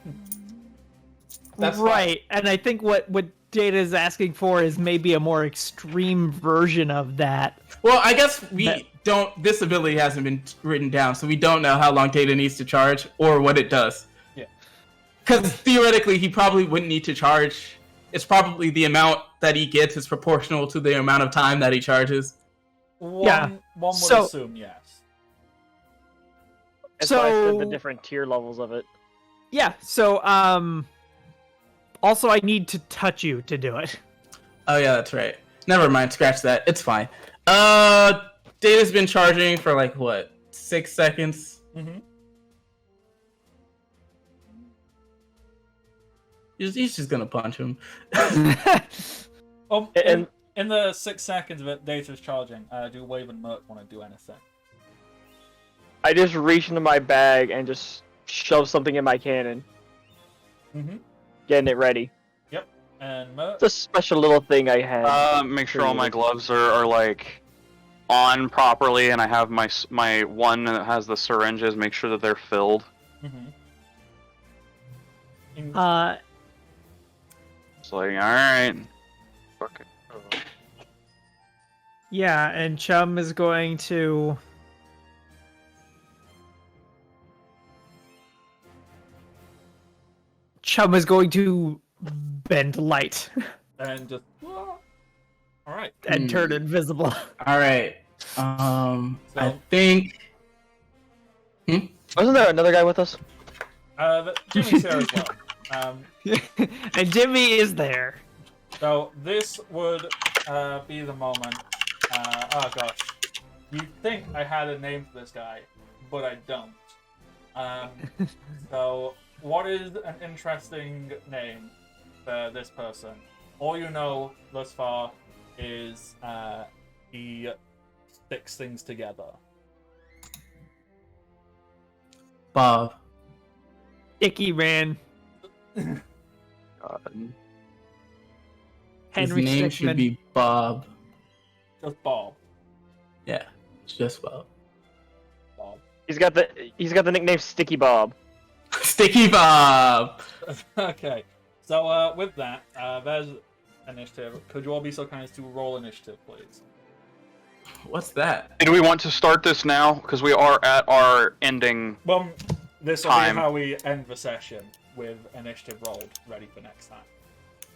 That's right, and I think what Data is asking for is maybe a more extreme version of that. Well, I guess we That- don't. This ability hasn't been written down, so we don't know how long Data needs to charge or what it does. Yeah. Because theoretically, he probably wouldn't need to charge. It's probably the amount that he gets is proportional to the amount of time that he charges. One would So- assume yes. That's why I said the So- different tier levels of it. Yeah, so, also I need to touch you to do it. Oh yeah, that's right. Never mind. Scratch that. It's fine. Data's been charging for like what, 6 seconds. Mm-hmm. He's just gonna punch him. And- In the 6 seconds that Data's charging, do Wave and Merc want to do anything? I just reach into my bag and just shove something in my cannon, Mm-hmm. getting it ready. And Merc? It's a special little thing I had. Make sure all my gloves are like on properly, and I have my one that has the syringes. Make sure that they're filled. Mm-hmm. It's like, all right. Okay. Yeah, and Chum is going to... Chum is going to bend light And just... Alright. and turn invisible. All right. I think. Wasn't there another guy with us? Jimmy's here as well. And Jimmy is there. So this would be the moment. Oh gosh. You'd think I had a name for this guy, but I don't. So, what is an interesting name for this person? All you know thus far is he sticks things together. Bob. Icky ran. God. Henry His name Stickmin. should be Bob. Just Bob. Yeah, it's just Bob. Bob. He's got the nickname Sticky Bob. Sticky Bob. Okay. So with that, there's initiative. Could you all be so kind as to roll initiative, please? What's that? Do we want to start this now? Because we are at our ending. Well, this will Time. be how we end the session with initiative rolled, ready for next time.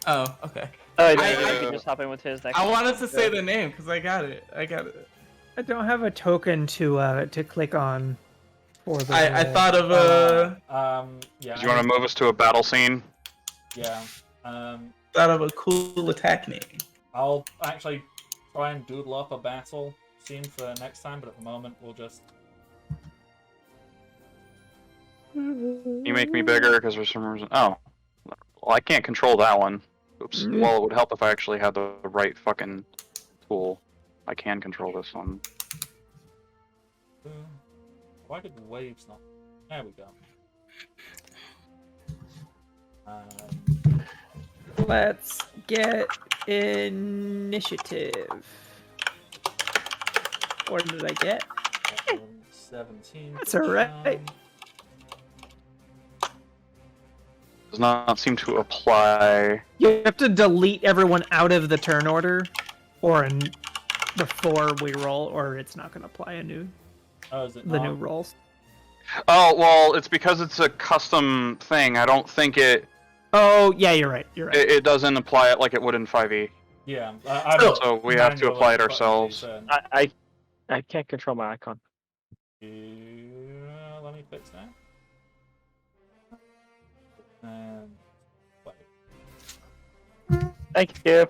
Oh, okay. Oh, I- you can just hop in with his next. I wanted to say the name because I got it. I I don't have a token to click on for the. I thought of a Yeah. Do you want to move us to a battle scene? Yeah. cool attack name. I'll actually try and doodle up a battle scene for next time, but at the moment we'll just. You make me bigger because for some reason. Oh, well, I can't control that one. Oops. Well, it would help if I actually had the right fucking tool. I can control this one. Why did waves not? There we go. Let's get initiative. What did I get? 17. That's alright. Does not seem to apply. You have to delete everyone out of the turn order, before we roll, or it's not going to apply the New new rolls. Oh well, it's because it's a custom thing. I don't think it. Oh yeah, you're right. You're right. It doesn't apply it like it would in 5e. Yeah. So we have to apply it ourselves. I can't control my icon. Let me fix that. And wait. Thank you.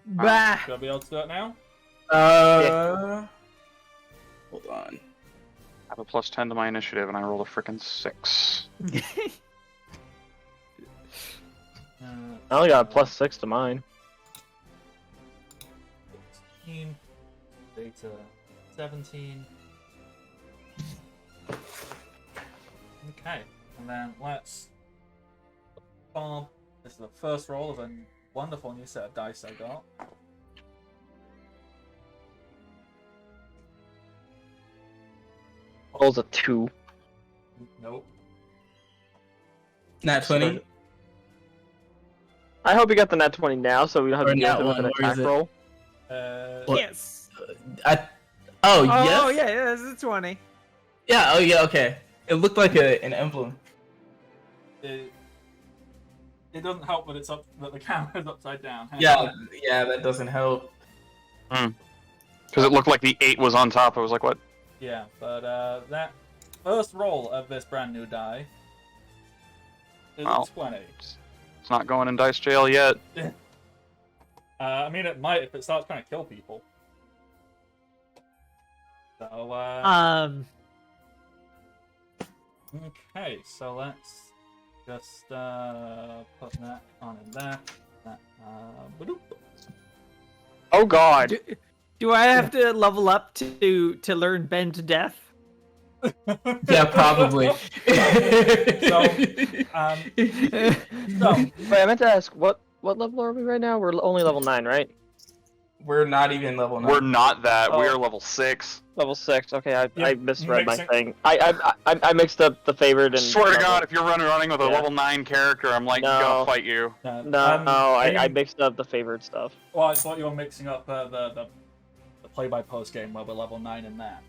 Bah. Should I be able to do it now? Hold on. I have a plus 10 to my initiative, and I rolled a frickin' 6. I only got a +6 to mine. 16. Data 17. Okay, and then let's. Bob. This is the first roll of a wonderful new set of dice I got. Rolls a 2. Nope. Nat 20. I hope you got the nat 20 now, so we don't have Or to deal nat with an one, where attack is it? roll. What? Yes. Oh, Oh yes. yeah, it's a 20. Yeah. Oh yeah. Okay. It looked like an emblem. It doesn't help that that the camera's upside down. Hang Yeah. on. Yeah. That doesn't help. Because it looked like the 8 was on top. I was like, what? Yeah, but that first roll of this brand new die is Wow. 20. It's not going in dice jail yet. I mean, it might if it starts trying to kill people. So, okay, so let's just put that on in there. Badoop. Oh god. Do I have to level up to learn bend to death? Yeah, probably. So, Wait, I meant to ask, what level are we right now? We're only level 9, right? We're not even level 9. We're not that. Oh. We are level 6. Level 6. Okay, I Yeah, misread my mixing- thing. I mixed up the favored and. Swear to level. God, if you're running with a Yeah. level 9 character, I'm like, No. gonna fight you. No, I mixed up the favored stuff. Well, I thought you were mixing up the play-by-post game where we're level 9 in that.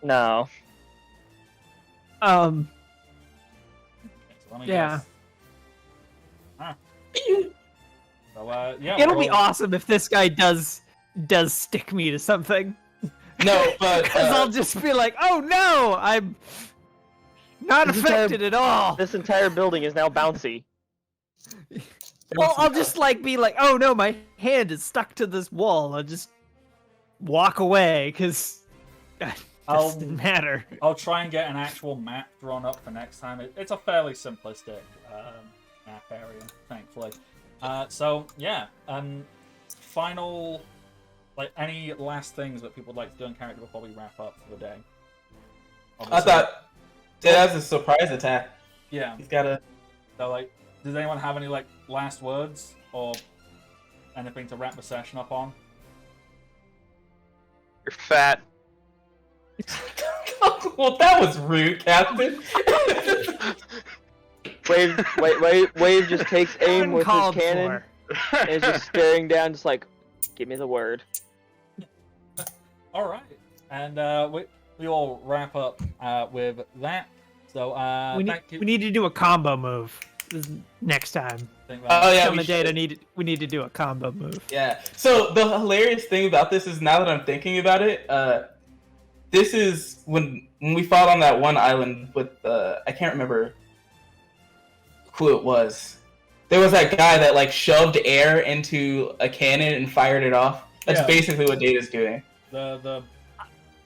No. Okay, so let me Yeah. guess. So, yeah. It'll we're be all- awesome if this guy does stick me to something. No, but Because I'll just be like, oh no, I'm not This affected at all. This entire building is now bouncy. Well, I'll just like be like, oh no, my hand is stuck to this wall. I'll just walk away because it doesn't matter. I'll try and get an actual map drawn up for next time. It's a fairly simplistic map area, thankfully. So yeah, final, like, any last things that people would like to do in character before we wrap up for the day? Obviously. I thought that was a surprise attack. Yeah. He's got a. So like, does anyone have any like last words or anything to wrap the session up on? You're fat. Well, that was rude, Captain. Wave just takes aim with his Uncalled cannon for. and is just staring down, just like, give me the word. All right, and we all wrap up with that. So thank you. We need to do a combo move next time. Oh yeah, On the data, we need to do a combo move. Yeah. So the hilarious thing about this is, now that I'm thinking about it, this is when we fought on that one island with I can't remember who it was. There was that guy that like shoved air into a cannon and fired it off. That's basically what Data's doing.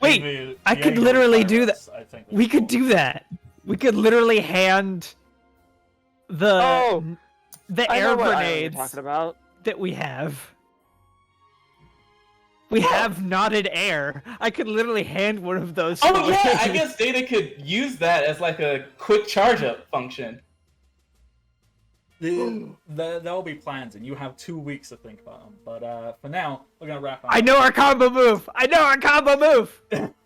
Wait, I could literally do that. I think We could do that. We could literally hand the I air know what island you're grenades talking about. that we have. We have knotted air. I could literally hand one of those. to Oh yeah, I Wade. guess Data could use that as like a quick charge up function. There'll be plans, and you have 2 weeks to think about them. But for now, we're gonna wrap up. I know our combo move.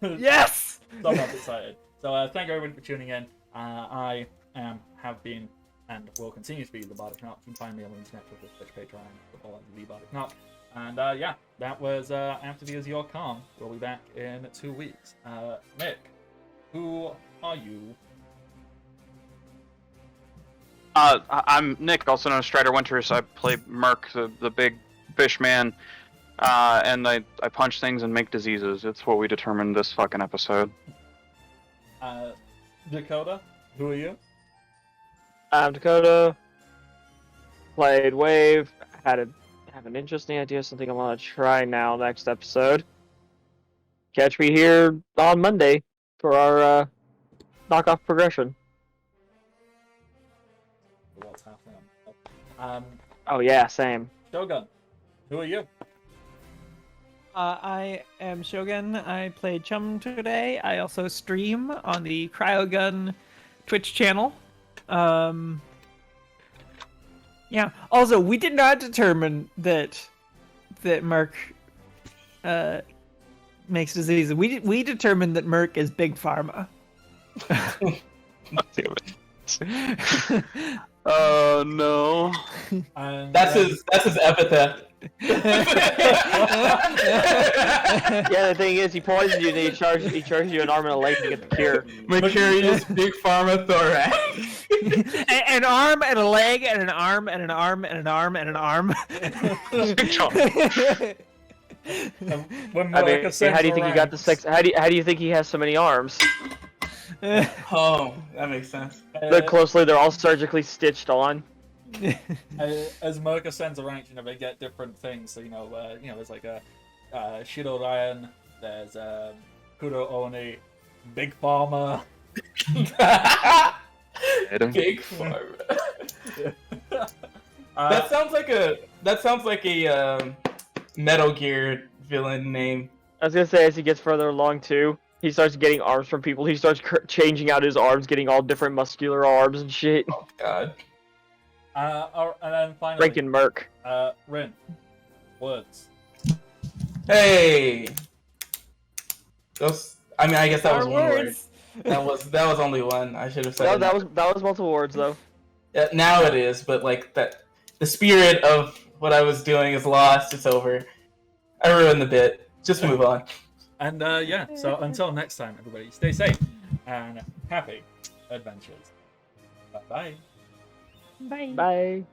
Yes. Someone's excited. So thank you everybody for tuning in. I have been and will continue to be the Bardic Knot. You can find me on the internet with this Twitch Patreon, the Bardic Knot. And yeah, that was After the Azure Calm. We'll be back in 2 weeks. Nick, who are you? I'm Nick, also known as Strider Winters. I play Merc, the big fish man, and I punch things and make diseases. It's what we determined this fucking episode. Dakota, who are you? I'm Dakota. Played Wave. Have an interesting idea, something I want to try now next episode. Catch me here on Monday for our knockoff progression. What's happening? Oh yeah, same. Shogun, who are you? I am Shogun. I played Chum today. I also stream on the Cryogun Twitch channel. Yeah. Also, we did not determine that Merc makes diseases. We determined that Merc is big pharma. Damn it. Oh no. And, That's his epithet. Yeah, the thing is, he poisons you, and he charges you an arm and a leg to get the cure. Mercurius Big Pharma Thorax. An arm and a leg and an arm and an arm and an arm and an arm. when I Malika mean, sends how do you think he got the sex? How do you think he has so many arms? Oh, that makes sense. Look closely; they're all surgically stitched on. As Mocha sends a rank, they get different things. So there's like a Shido Ryan, there's Kuro Oni, Big Pharma. Big Pharma. That sounds like a Metal Gear villain name. I was gonna say, as he gets further along too, he starts getting arms from people. He starts changing out his arms, getting all different muscular arms and shit. Oh God. And then finally, Rankin Merc. Rin, words. Hey. I guess that was Our one words. word. That was only one. I should have said. No, that was multiple words though. Now it is, but like that, the spirit of what I was doing is lost. It's over. I ruined the bit. Just move on. And yeah, so until next time, everybody, stay safe and happy adventures. Bye-bye. Bye. Bye.